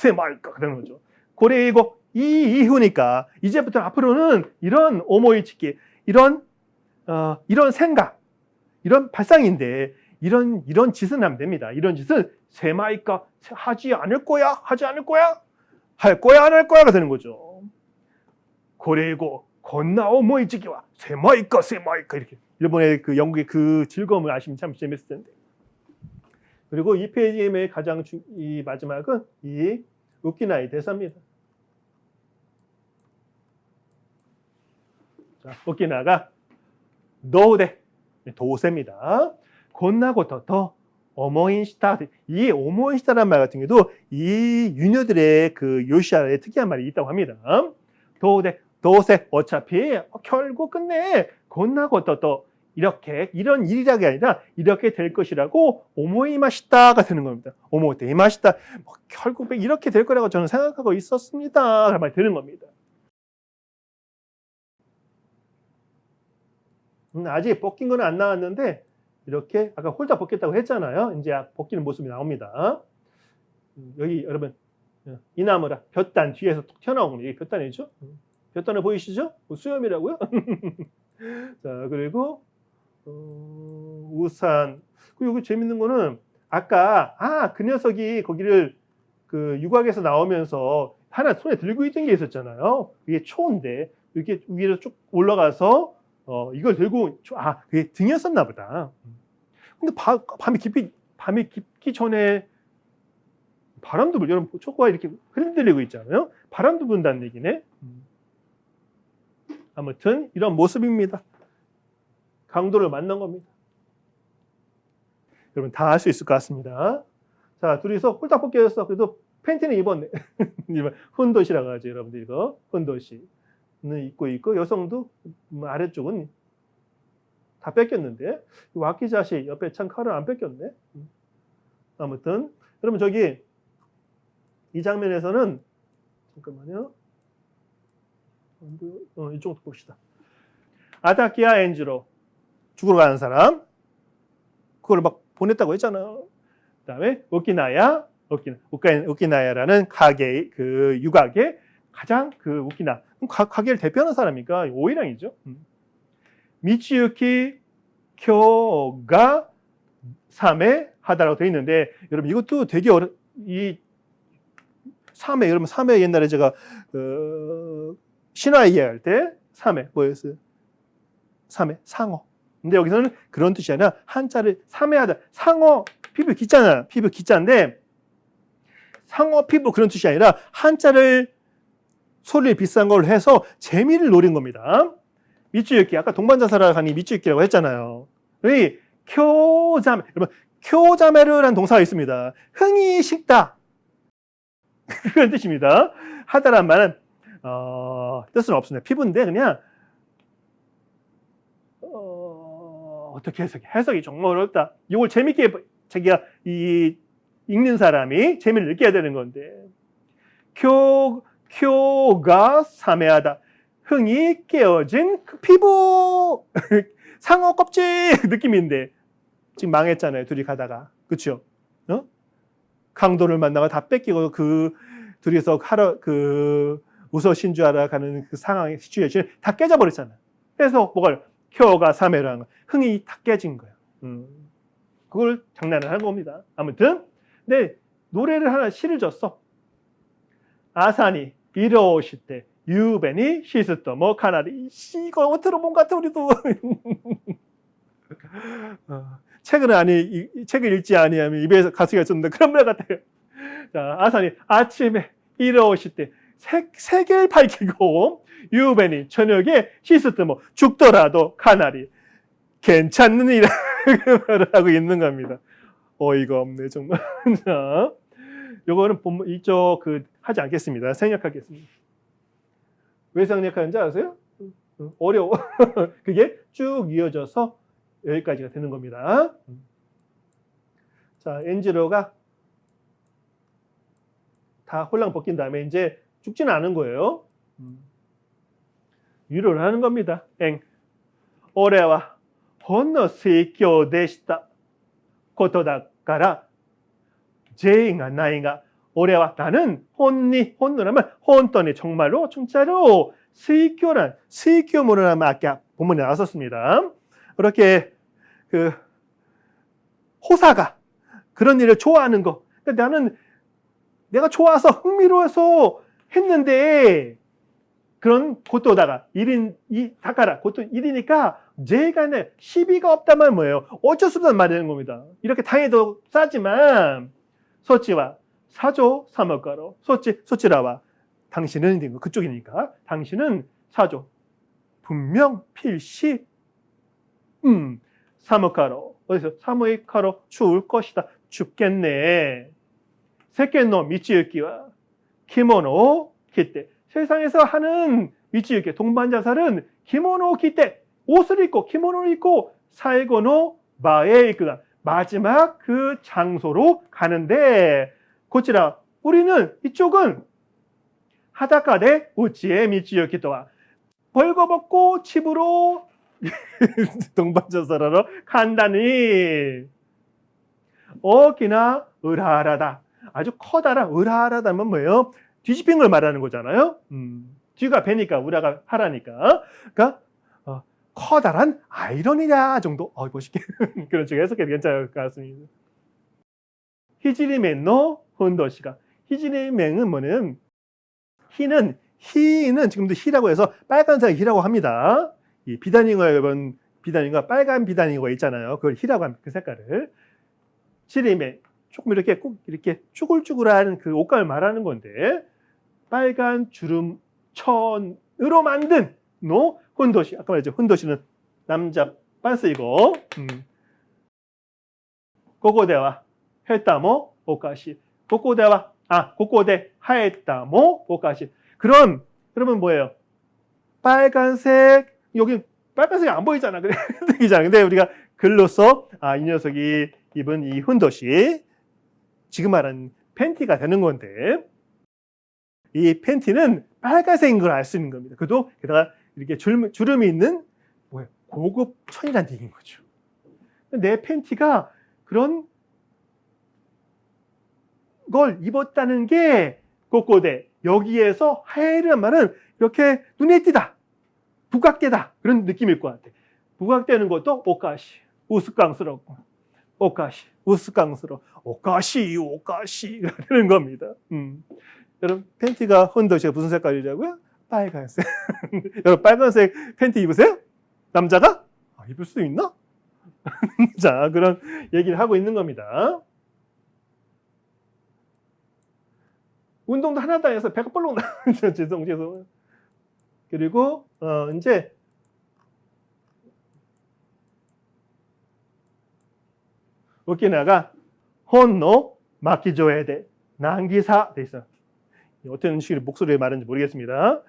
그러는 거죠. 고레이고 이 이후니까 이제부터 앞으로는 이런 오모이치키 이런 생각 이런 발상인데 이런 짓은 하면 됩니다. 이런 짓은 세마이까 하지 않을 거야 할 거야 안 할 거야가 되는 거죠. 고레이고 건나 오모이치키와 세마이까 이렇게 일본의 그 영국의 그 즐거움을 아시면 참 재밌을 텐데. 그리고 이 페이지의 가장 이 마지막은 이 우키나이 대사입니다. 자, 우키나가 노우데 도세입니다. 건나고토 오모인시타. 이 오모인시타라는 말 같은 경우도 이 유녀들의 그 요시아의 특이한 말이 있다고 합니다. 도우데 도세 어차피 결국 끝내 건나고토 이렇게 이런 일이라게 아니라 이렇게 될 것이라고 오모이마시다가 되는 겁니다. 오모테이마시다. 결국 이렇게 될 거라고 저는 생각하고 있었습니다. 그 말이 되는 겁니다. 아직 벗긴 거는 안 나왔는데 이렇게 아까 홀딱 벗겼다고 했잖아요. 이제 벗기는 모습이 나옵니다. 여기 여러분 이나무라 볕단 뒤에서 톡 튀어나오는 게 볕단이죠. 볕단을 보이시죠? 수염이라고요? 자 그리고 우산. 그리고 여기 재밌는 거는 아까 그 녀석이 거기를 그 유곽에서 나오면서 하나 손에 들고 있던 게 있었잖아요. 이게 초인데 이렇게 위로 쭉 올라가서 이걸 들고 그게 등이었었나 보다. 근데 밤이 깊기 전에 바람도 불. 여러분 초코가 이렇게 흔들리고 있잖아요. 바람도 분다는 얘기네. 아무튼 이런 모습입니다. 강도를 만난 겁니다. 여러분 다 알 수 있을 것 같습니다. 자 둘이서 홀딱 벗겨졌어. 그래도 팬티는 입었네. 훈도시라고 하죠. 여러분들 이거 훈도시는 입고 있고 여성도 아래쪽은 다 뺏겼는데 와키자시 옆에 참 칼을 안 뺏겼네. 아무튼 그러면 저기 이 장면에서는 잠깐만요. 이쪽으로 봅시다. 아다키야 엔지로 죽으러 가는 사람 그걸 막 보냈다고 했잖아요. 그다음에 우키나야라는 가게 그 유각의 가장 그 우키나 가게를 대표하는 사람이니까 오이랑이죠. 미치유키 쿄가 3회 하다라고 되어 있는데 여러분 이것도 되게 이 3회 여러분 3회 옛날에 제가 신화 이해할 때 3회 뭐였어요? 3회 상어. 근데 여기서는 그런 뜻이 아니라 한자를 3회 하다. 상어 피부 기자잖아. 피부 기자인데 상어 피부 그런 뜻이 아니라 한자를 소리를 비싼 걸 해서 재미를 노린 겁니다. 미츠유키 아까 동반자사라 하니 미츠유키라고 했잖아요. 이 쿄자메 여러분 쿄자메르라는 동사가 있습니다. 흥이 식다 그런 뜻입니다. 하다란 말은 뜻은 없습니다. 피부인데 그냥 어떻게 해석이 정말 어렵다. 이걸 재밌게 자기가 이 읽는 사람이 재미를 느껴야 되는 건데 쿄가 사매하다. 흥이 깨어진 그 피부 상어 껍질 느낌인데 지금 망했잖아요. 둘이 가다가 그렇죠? 강도를 만나고 다 뺏기고 그 둘이서 우서 신주하러 가는 그 상황의 시츄에이션이 다 깨져버렸잖아요. 그래서 뭐가 쿄가 사매라는 거 흥이 다 깨진 거예요. 그걸 장난을 한 겁니다. 아무튼 근데 노래를 하나 시를 줬어. 아사니 이로시테 유벤이 시스토모 카나리 이거 들어본 것 같아 우리도. 책을 읽지 아니하면 입에서 가시가 있었는데 그런 말 같아요. 자, 아사니 아침에 이로시테 세계를 밝히고 유벤이 저녁에 시스토모 죽더라도 카나리 괜찮는 일을 하고 있는 겁니다. 어이가 없네 정말. 자, 요거는 이쪽 하지 않겠습니다. 생략하겠습니다. 왜 생략하는지 아세요? 어려워. 그게 쭉 이어져서 여기까지가 되는 겁니다. 자, 엔지로가 다 홀랑 벗긴 다음에 이제 죽지는 않은 거예요. 위로를 하는 겁니다. 올해와 혼노 세이교 데시타ことだから 죄가 나이가 올해와 나는 혼노라면 혼돈이 정말로 진짜로 스이교문을 하면 아까 본문에 나왔었습니다. 그렇게 호사가 그런 일을 좋아하는 거. 그러니까 나는 내가 좋아서 흥미로워서 했는데 그런 고토다가 다가라 고토 일이니까 죄가 시비가 없다면 뭐예요? 어쩔 수 없다는 말이 되는 겁니다. 이렇게 당해도 싸지만 소치와 사조 사먹가로 소치라와 당신은 그쪽이니까 당신은 사조 분명 필시 사먹가로 어디서 사모이카로 죽을 것이다. 죽겠네. 세계노 미치유키와 키모노 기때 세상에서 하는 미치유키 동반자살은 키모노 기때 옷을 입고 키모노를 입고 사이고노 마에 이끄다 마지막 그 장소로 가는데 고치라 우리는 이쪽은 하다카데 우치에 미치유키 또한 벌거벗고 집으로 동반자살하러 간다니 오키나 으라하라다 아주 커다란 으라하라다면 뭐예요? 뒤집힌 걸 말하는 거잖아요. 뒤가 배니까 우라가 하라니까 그러니까 커다란 아이러니냐 정도 보시게 그런 식으로 해석해도 괜찮을 것 같습니다. 히지리멘노 혼도시가 히지리멘은 뭐냐면 희는 지금도 희라고 해서 빨간색 희라고 합니다. 이 비단잉어 빨간 비단잉어 있잖아요. 그걸 희라고 합니다. 그 색깔을 지리멘 조금 이렇게 꼭 이렇게 쭈글쭈글한 그 옷감을 말하는 건데 빨간 주름 천으로 만든 혼도시 아까 말했죠. 혼도시는 남자 빤스이고 고고대와 했다모 오카시 고고대 하했다모 오카시 그럼 여러분 뭐예요? 빨간색 여기 빨간색이 안 보이잖아. 그래. 근데 우리가 글로써 이 녀석이 입은 이 훈덧이 지금 말한 팬티가 되는 건데 이 팬티는 빨간색인 걸 알 수 있는 겁니다. 그도 게다가 이렇게 주름이 있는 고급 천이라는 얘기인 거죠. 내 팬티가 그런 걸 입었다는 게 꼬꼬대. 여기에서 하에이라는 말은 이렇게 눈에 띄다. 부각되다. 그런 느낌일 것 같아. 부각되는 것도 오카시. 우스꽝스럽고. 오카시. 우스꽝스러워. 오카시. 라는 겁니다. 여러분 팬티가 헌덧이 무슨 색깔이라고요? 빨간색. 여러분 빨간색 팬티 입으세요? 남자가? 입을 수 있나? 자, 그런 얘기를 하고 있는 겁니다. 운동도 하나도 안 해서 배가 볼록 나. 죄송. 그리고 이제 오키나가 혼노 마키조에 대 난기사 돼 있어요. 어떤 식으로 목소리에 말하는지 모르겠습니다.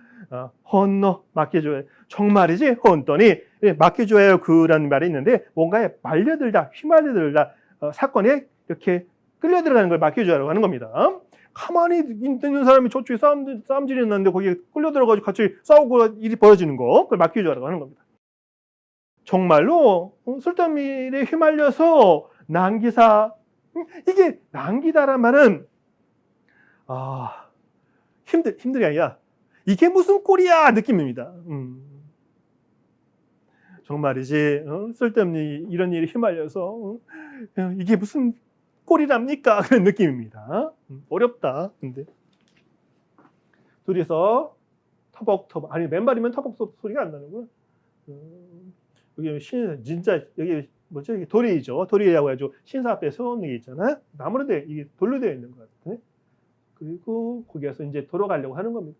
혼노 마키조에 정말이지 혼더니 마키조에 그라는 말이 있는데 뭔가에 말려들다 휘말려들다 사건에 이렇게 끌려 들어가는 걸 마키조라고 하는 겁니다. 가만히 있는 사람이 저쪽에 싸움질이 났는데 거기에 끌려 들어가지고 같이 싸우고 일이 벌어지는 거 그걸 마키조라고 하는 겁니다. 정말로 쓸데없는 일에 휘말려서 난기사 이게 난기다란 말은 힘들이 아니라 이게 무슨 꼴이야 느낌입니다. 정말이지 쓸데없는 이런 일에 휘말려서 이게 무슨 꼴이랍니까? 그런 느낌입니다. 어렵다. 근데 둘이서 터벅터벅 맨발이면 터벅터벅 소리가 안 나는구나. 여기 진짜 여기 뭐죠? 이게 도리이죠. 도리라고 해가지고 신사 앞에 세우는 게 있잖아요. 나무로 이게 돌로 되어 있는 것 같아. 그리고 거기에서 이제 돌아가려고 하는 겁니다.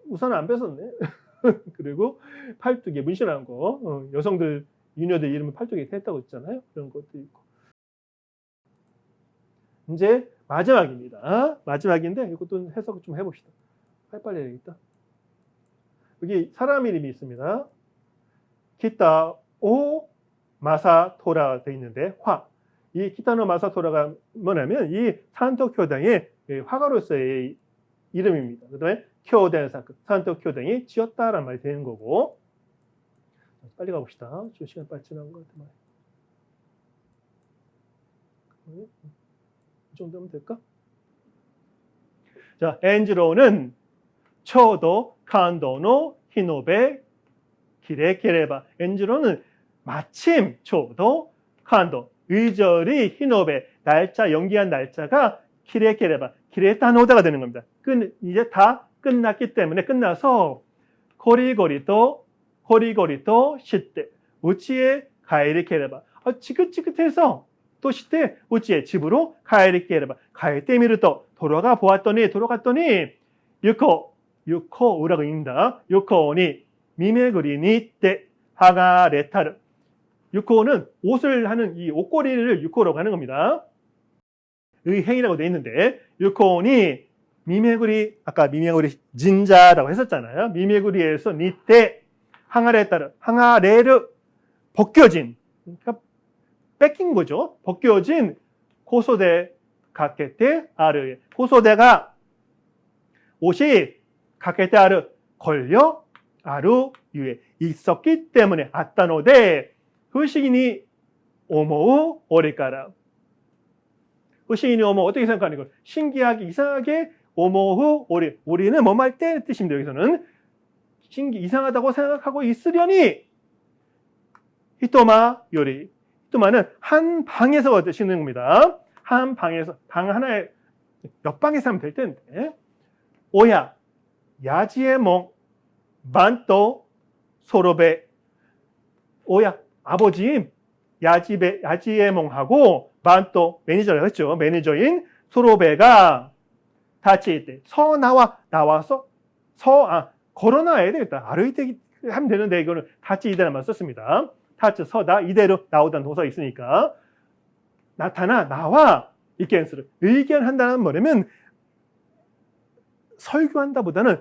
우산을 안 뺏었네. 그리고 팔뚝에 문신한 거, 여성들 유녀들 이름은 팔뚝에 했다고 했잖아요. 그런 것도 있고. 이제 마지막입니다. 마지막인데 이것도 해석 좀 해봅시다. 빨리 해야겠다. 여기 사람 이름이 있습니다. 키타 오 마사토라 되어 있는데 이 키타노 마사토라가 뭐냐면 이 산토 교당의 화가로서의 이름입니다. 그다음에 교den사크 산토 교당이 지었다라는 말이 되는 거고. 빨리 가봅시다. 좀 시간 빨리 지난 것 같아. 이 정도면 될까? 자, 엔지로는 초도 칸도노 히노베 기레 게레바. 엔지로는 마침 초도 칸도 의절이 히노베 날짜 연기한 날짜가 기레 게레바 기레타노다가 되는 겁니다. 이제 다 끝났기 때문에 끝나서 고리고리또 시때 우치에 가이리 게레바. 지긋지긋해서 또 시때 우치에 집으로 가이리 게레바. 가이때 미르또 돌아갔더니 유코우라고 읽는다. 유코니 미메그리니 때 하가 레타르. 유코는 옷을 하는 이 옷걸이를 유코라고 하는 겁니다. 의행이라고 되어 있는데 유코니 미메구리 아까 미메구리 진자라고 했었잖아요. 미메구리에서 니때 항아레타르 항아레르 벗겨진 그러니까 뺏긴 거죠. 벗겨진 고소대 가케테 아르에 고소대가 옷이 가케테 아르 걸려 아루 유에 있었기 때문에 아따노데 후시기니 오모우 오리까라. 후시기니 오모우 어떻게 생각하는 걸? 신기하게 이상하게 오모우 오리. 오리는 뭐할 때 뜻입니다. 여기서는 이상하다고 생각하고 있으려니 히토마 요리. 히토마는 한 방에서 드시는 겁니다. 한 방에서 방 하나에 옆방에서 하면 될 텐데 오야 야지의 몽 만또 소로베. 오야 아버지 야지의 몽하고 만또 매니저라고 했죠. 매니저인 소로베가 다치 나와서 걸어 나와야 되겠다. 아르이테 하면 되는데 이거는 다치 이대로만 썼습니다. 다치 서다 이대로 나오다는 동사가 있으니까 나와 이견스를 의견한다는 뭐냐면 설교한다보다는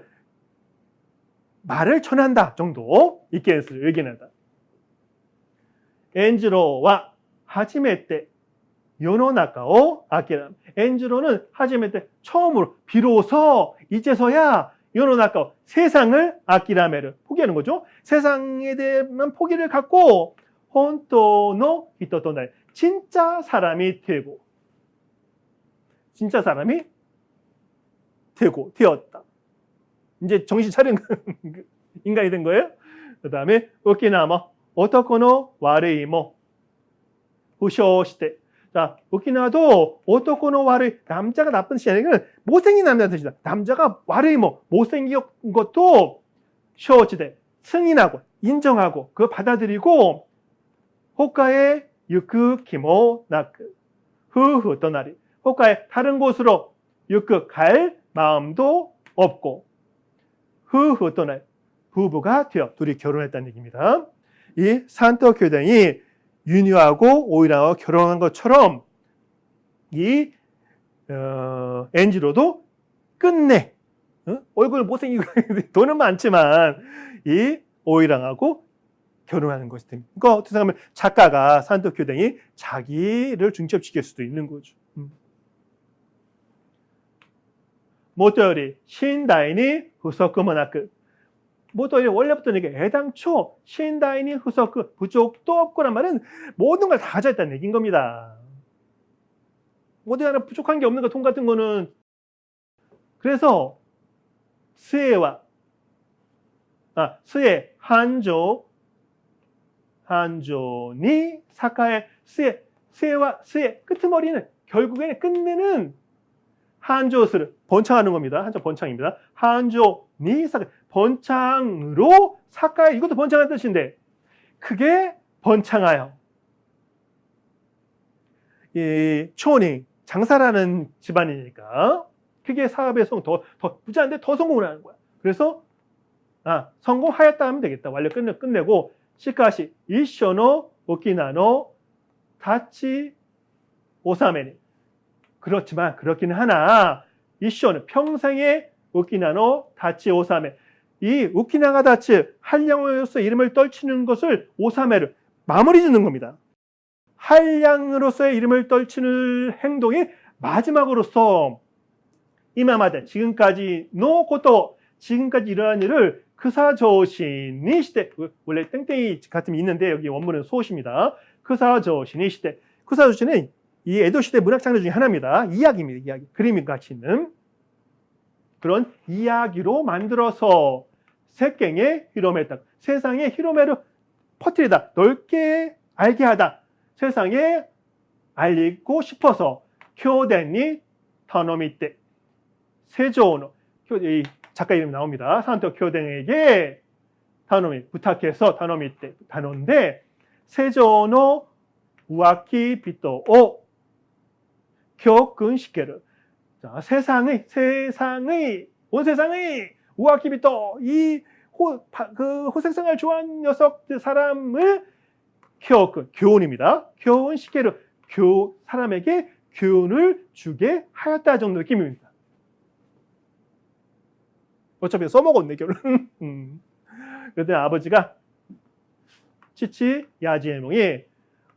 말을 전한다 정도 있겠어요. 얘기하다. 엔지로와 하지메테 요노나카오 아키라. 엔지로는 하지메테 처음으로 비로소 이제서야 요노나카 세상을 아키라메를 포기하는 거죠. 세상에 대한 포기를 갖고 혼토노 히토토나이 진짜 사람이 되고 진짜 사람이 되었다. 이제 정신 차린 인간이 된 거예요. 그 다음에 오키나와 오토코노 와르이모 후쇼시테. 자, 오키나와도 오토코노 와르이 남자가 나쁜 뜻이 아니라 못생긴 남자는 뜻이다. 남자가 와르이모 못생긴 것도 쇼시테 승인하고 인정하고 그거 받아들이고 호카에 유크 키모 나크 후후 떠나리. 호카에 다른 곳으로 유크 갈 마음도 없고 후후 떠나리. 부부가 되어 둘이 결혼했다는 얘기입니다. 이 산토 교단이 윤유하고 오이라와 결혼한 것처럼 이 엔지로도 끝내 얼굴 못생기고 돈은 많지만 이 오이랑하고 결혼하는 것이 됩니다. 그러니까 어떻게 생각하면 작가가 산토 교단이 자기를 중첩시킬 수도 있는 거죠. 모토요리 신다인이 후석구모나크. 모토요리 원래부터 이게 애당초 신다인이 후석구 부족도 없고란 말은 모든 걸 다 가져있다는 얘기인 겁니다. 어디 하나 부족한 게 없는 거 돈 같은 거는. 그래서 스에와 스에 한조니 사카의 스에와 스에 끄트머리는 결국에는 끝내는 한조스를 번창하는 겁니다. 한조 번창입니다. 한조니 사카 번창으로 사카의 이것도 번창한 뜻인데 크게 번창하여 이 초닝 장사라는 집안이니까 크게 사업에 더 부자인데 더 성공을 하는 거야. 그래서 성공하였다 하면 되겠다. 완료 끝내고 시카시 이쇼노 오키나노 다치 오사메니. 그렇지만 그렇기는 하나 이쇼는 평생의 오키나노 다치 오사메. 이 오키나가 다치 한량으로서 이름을 떨치는 것을 오사메를 마무리 짓는 겁니다. 한량으로서의 이름을 떨치는 행동이 마지막으로서 이마마데 지금까지 노고토 지금까지 일어난 일을 크사조신이 시대 원래 땡땡이 같은 있는데 여기 원문은 소시입니다. 크사조신이 시대. 크사조신은 이 에도 시대 문학 장르 중에 하나입니다. 이야기입니다. 이야기. 그림이 같이 있는 그런 이야기로 만들어서 세경에 히로메다. 세상에 히로메를 퍼뜨리다. 넓게 알게 하다. 세상에 알리고 싶어서 교덴이 타노미떼 세조노 이 작가 이름이 나옵니다. 산토 교덴에게 타노미 부탁해서 타노미떼 타노인데 세조노 우아키 비토오 교근시케를 세상의 온 세상의 우아키 비토 이 호색생활 좋아하는 녀석 사람을 교훈입니다. 교훈시케를 사람에게 교훈을 주게 하였다 정도 느낌입니다. 어차피 써먹었네 교훈. 그랬더니 아버지가 치치 야지에몽이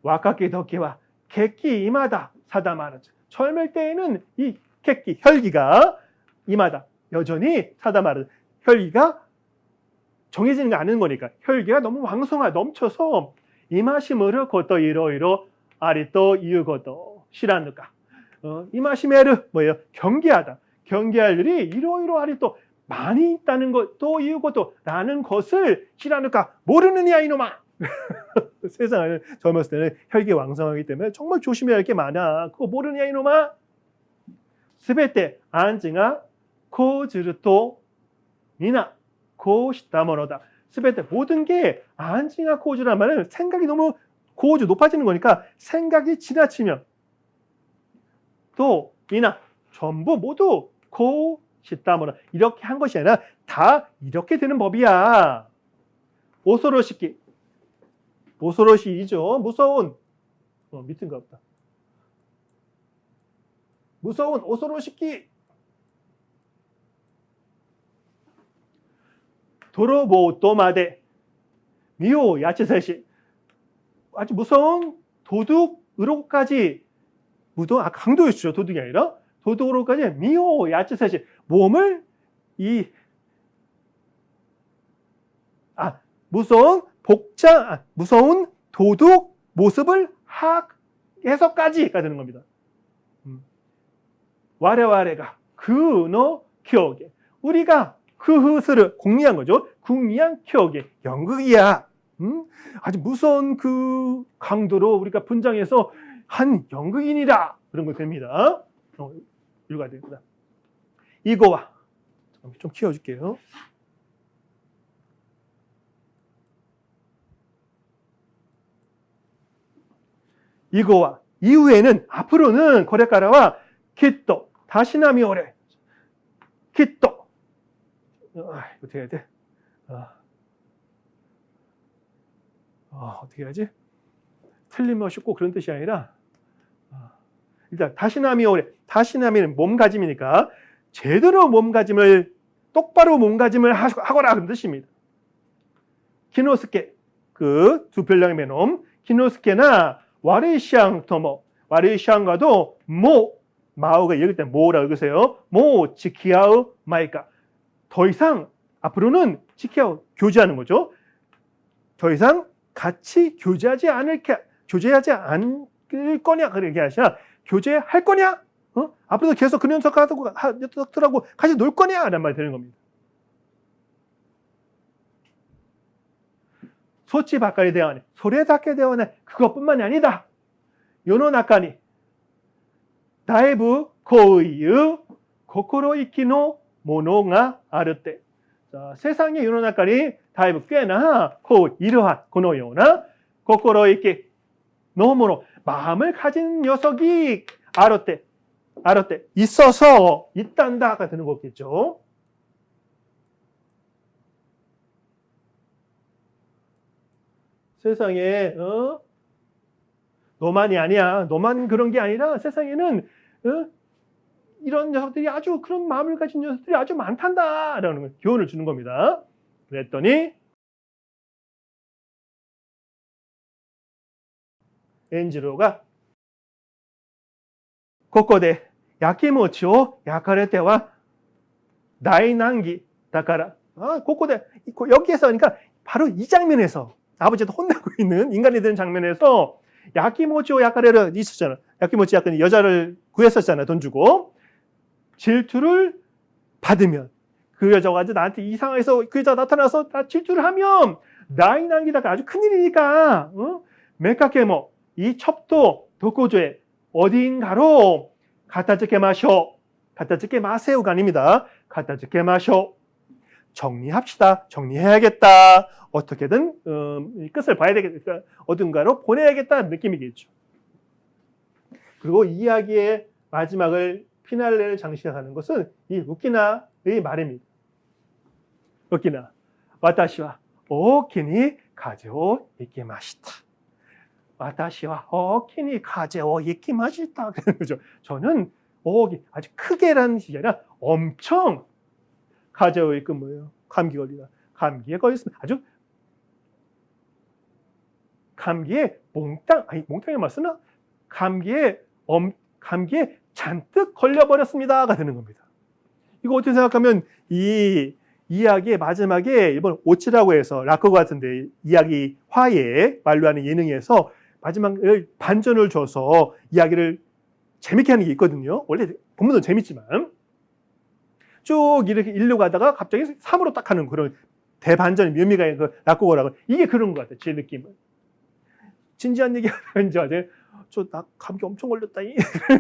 와카키 덕기와 객기 이마다 사다 말하자. 젊을 때에는 이 객기 혈기가 이마다 여전히 사다 말하자. 혈기가 정해지는 게 아닌 거니까 혈기가 너무 왕성하 넘쳐서 이마시무르 고토 이로이로 아리또 이유고도 시라누까. 이마시메르 뭐예요? 경계하다. 경계할 일이 이로이로 아리또 많이 있다는 것, 또 이유고도 라는 것을 시라누까 모르느냐 이놈아. 세상을 젊었을 때는 혈기 왕성하기 때문에 정말 조심해야 할 게 많아. 그거 모르느냐 이놈아. 스베테 안징아 코즈르토 미나 고시다모노다. 스베테 모든 게 안징아 코즈란 말은 생각이 너무 고주 높아지는 거니까 생각이 지나치면 또 미나 전부 모두 고시다모노 이렇게 한 것이 아니라 다 이렇게 되는 법이야. 오소로시키 오소로시이죠. 무서운 밑인가 보다. 무서운 오소로시키 도로보토마데 미오 야치세시 아주 무서운 도둑으로까지 강도였죠. 도둑이 아니라 도둑으로까지 미오 야치세시 몸을 무서운 도둑 모습을 해서까지가 되는 겁니다. 와레와레가 그노 기억에 우리가 그흐스를 공리한 거죠. 궁리한 기억에 연극이야. 아주 무서운 그 강도로 우리가 분장해서 한 연극인이라 그런 거 됩니다. 읽어야 됩니다. 이거와 좀 키워줄게요. 이거와 이후에는 앞으로는 고레카라와 키토 다시나미 오래 키토 어떻게 해야 돼? 어떻게 해야지? 틀림없이 꼭 그런 뜻이 아니라 일단 다시나미 오래 다시나미는 몸가짐이니까 제대로 몸가짐을 똑바로 몸가짐을 하거라 그런 뜻입니다. 키노스케 그 두 별량의 매놈 키노스케나 와르시앙 토모 와르시앙과도 마오가 읽을 때 모라고 읽으세요. 지키아우 마이까 더 이상 앞으로는 지키아우 교제하는 거죠. 더 이상 같이 교제하지 않을 거냐 그렇게 하시나 교제할 거냐? 앞으로도 계속 그 녀석들하고 같이 놀 거냐? 라는 말이 되는 겁니다. 소치 바까리 대화네 소레다케 대화네 그것뿐만이 아니다. 요노나카니 다이브 고유 고코로이키노 모노가 아르때 세상의 요노나카니 다이브 꽤나 이러한 고노요나 고코로이키 노모노 마음을 가진 녀석이 아르때 있어서 있단다가 되는 거겠죠. 세상에 너만이 아니야. 너만 그런 게 아니라 세상에는 이런 녀석들이 아주 그런 마음을 가진 녀석들이 아주 많단다라는 교훈을 주는 겁니다. 그랬더니 엔지로가 고코데 야키모치오 야카레테와 나이난기 다카라 고코데 여기에서 그러니까 바로 이 장면에서 아버지도 혼나고 있는 인간이 되는 장면에서 야키모치오 야카레를 있었잖아. 야키모치 약간 여자를 구했었잖아. 돈 주고 질투를 받으면 그 여자가 나한테 이상해서 그 여자가 나타나서 질투를 하면 나이난기다가 아주 큰일이니까 메카케모 이 첩도 도코조에 어딘가로 갖다주게 마세요가 아닙니다. 갖다주게 마쇼 정리합시다. 정리해야겠다. 어떻게든 끝을 봐야 되겠다. 어딘가로 보내야겠다는 느낌이겠죠. 그리고 이야기의 마지막을 피날레를 장식하는 것은 이 우키나의 말입니다. 우키나 와타시와 오키니 가제오 이키마시타. 와타시와 오키니 가제오 이키마시타. 그런 거죠. 저는 아주 크게라는 뜻이 아니라 엄청 가제오 이키 뭐예요? 감기 걸리다. 감기에 걸렸습니다. 아주 감기에 몽땅이 맞으나 감기에 잔뜩 걸려버렸습니다가 되는 겁니다. 이거 어떻게 생각하면 이 이야기의 마지막에 일본 오치라고 해서 라커 같은데 이야기 화에 말로 하는 예능에서 마지막을 반전을 줘서 이야기를 재밌게 하는 게 있거든요. 원래 본문은 재밌지만 쭉 이렇게 일로 가다가 갑자기 3으로 딱 하는 그런 대반전의 묘미가 있는 그 라커고라고 이게 그런 것 같아요. 제 느낌은. 진지한 얘기하면 이제 나 감기 엄청 걸렸다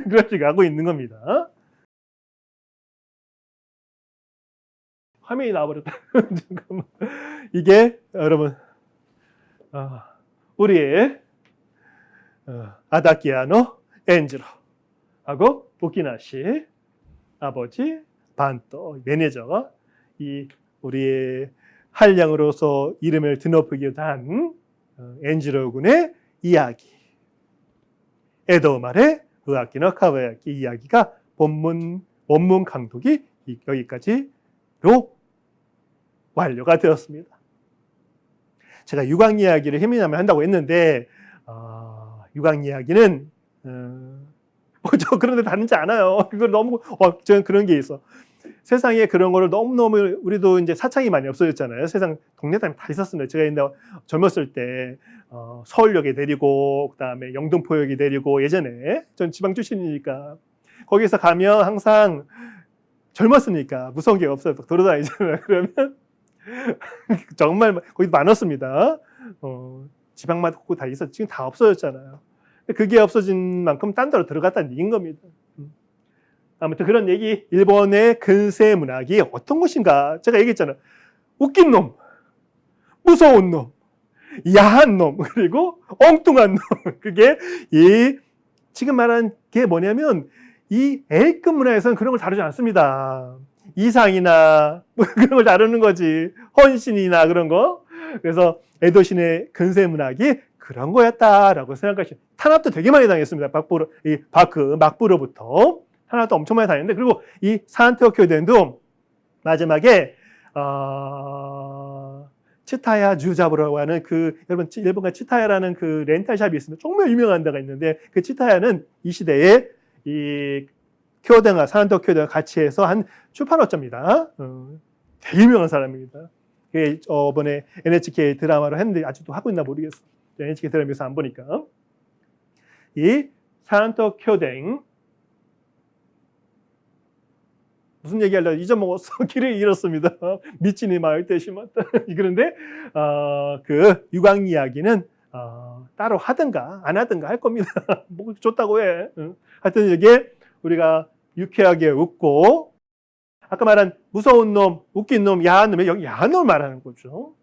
그런 식으로 하고 있는 겁니다. 화면이 나와버렸다. 잠깐만. 이게 여러분 우리의 아다키아노 엔지로 하고 우키나시 아버지 반또 매니저가 이 우리의 한량으로서 이름을 드높이기도 한 엔지로 군의 이야기 에도말의 의학기노 카바야키 이야기가 원문 강독이 여기까지로 완료가 되었습니다. 제가 육왕 이야기를 해미나면 한다고 했는데 육왕 이야기는 저 그런데 다르지 않아요. 그걸 너무 저는 그런 게 있어. 세상에 그런 거를 너무너무 우리도 이제 사창이 많이 없어졌잖아요. 세상 동네 다니면 다 있었습니다. 제가 옛날 젊었을 때 서울역에 내리고 그다음에 영등포역에 내리고 예전에 전 지방 출신이니까 거기서 가면 항상 젊었으니까 무서운 게 없어요. 돌아다니잖아요. 그러면 정말 거기 많았습니다. 지방마다 다 있었. 지금 다 없어졌잖아요. 그게 없어진 만큼 딴 데로 들어갔다는 얘기인 겁니다. 아무튼 그런 얘기, 일본의 근세 문학이 어떤 것인가? 제가 얘기했잖아요. 웃긴 놈, 무서운 놈, 야한 놈, 그리고 엉뚱한 놈. 그게 지금 말한 게 뭐냐면 이 A급 문화에서는 그런 걸 다루지 않습니다. 이상이나 뭐 그런 걸 다루는 거지. 헌신이나 그런 거. 그래서 에도신의 근세 문학이 그런 거였다라고 생각하시면 탄압도 되게 많이 당했습니다. 막부로부터 탄압도 엄청 많이 당했는데 그리고 이 산토 교덴도 마지막에 치타야 주자부라고 하는 여러분 일본가 치타야라는 그 렌탈샵이 있습니다. 정말 유명한 데가 있는데 그 치타야는 이 시대에 이 교댕아 산토 교댕아 같이 해서 한 출판업자입니다. 되게 유명한 사람입니다. 저번에 NHK 드라마로 했는데 아직도 하고 있나 모르겠어. NHK 드라마에서 안 보니까. 이 산토 교댕 무슨 얘기하려고 잊어먹었어. 길을 잃었습니다. 미친이 마을 때 심었다. 그런데 그 유광 이야기는 따로 하든가 안 하든가 할 겁니다. 뭐 좋다고 해. 하여튼 이게 우리가 유쾌하게 웃고 아까 말한 무서운 놈, 웃긴 놈, 야한 놈에 여기 야한 놈을 말하는 거죠.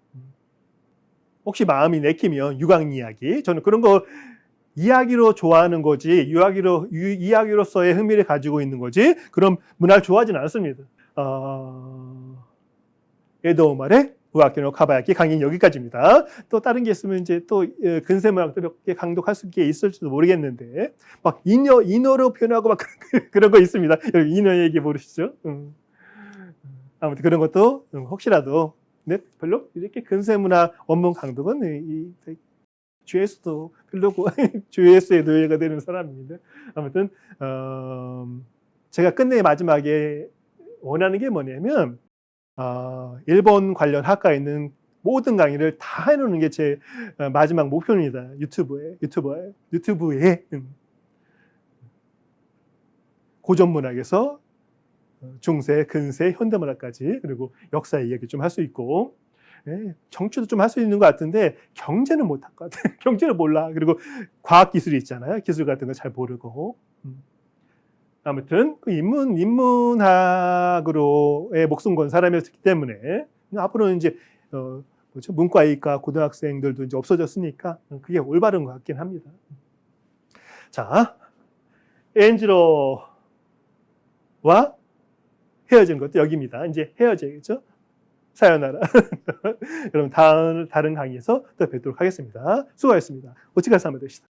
혹시 마음이 내키면 유광 이야기. 저는 그런 거 이야기로 좋아하는 거지 이야기로서의 흥미를 가지고 있는 거지 그럼 문화를 좋아하지는 않습니다. 에도 말의 우아키노 카바야키 강의는 여기까지입니다. 또 다른 게 있으면 이제 또 근세 문학도 몇 개 강독할 수 있을지도 모르겠는데 막 인어로 표현하고 막 그런 거 있습니다. 여러분 인어 얘기 모르시죠? 아무튼 그런 것도 혹시라도 별로 이렇게 근세 문학 원문 강독은 GS도 별로고 GS의 노예가 되는 사람입니다. 아무튼 제가 끝내 마지막에 원하는 게 뭐냐면 일본 관련 학과에 있는 모든 강의를 다 해놓는 게 제 마지막 목표입니다. 유튜브에 고전문학에서 중세, 근세, 현대문학까지 그리고 역사 이야기 좀 할 수 있고 정치도 좀 할 수 있는 것 같은데 경제는 못할 것 같아요. 경제는 몰라. 그리고 과학기술이 있잖아요. 기술 같은 거 잘 모르고. 아무튼 그 인문학으로의 목숨 건 사람이었기 때문에 앞으로는 이제 문과, 이과 고등학생들도 이제 없어졌으니까 그게 올바른 것 같긴 합니다. 자, 엔지로와 헤어진 것도 여기입니다. 이제 헤어져야겠죠? 사요나라. 여러분 다른 강의에서 또 뵙도록 하겠습니다. 수고하셨습니다. 오치카사마 되시다.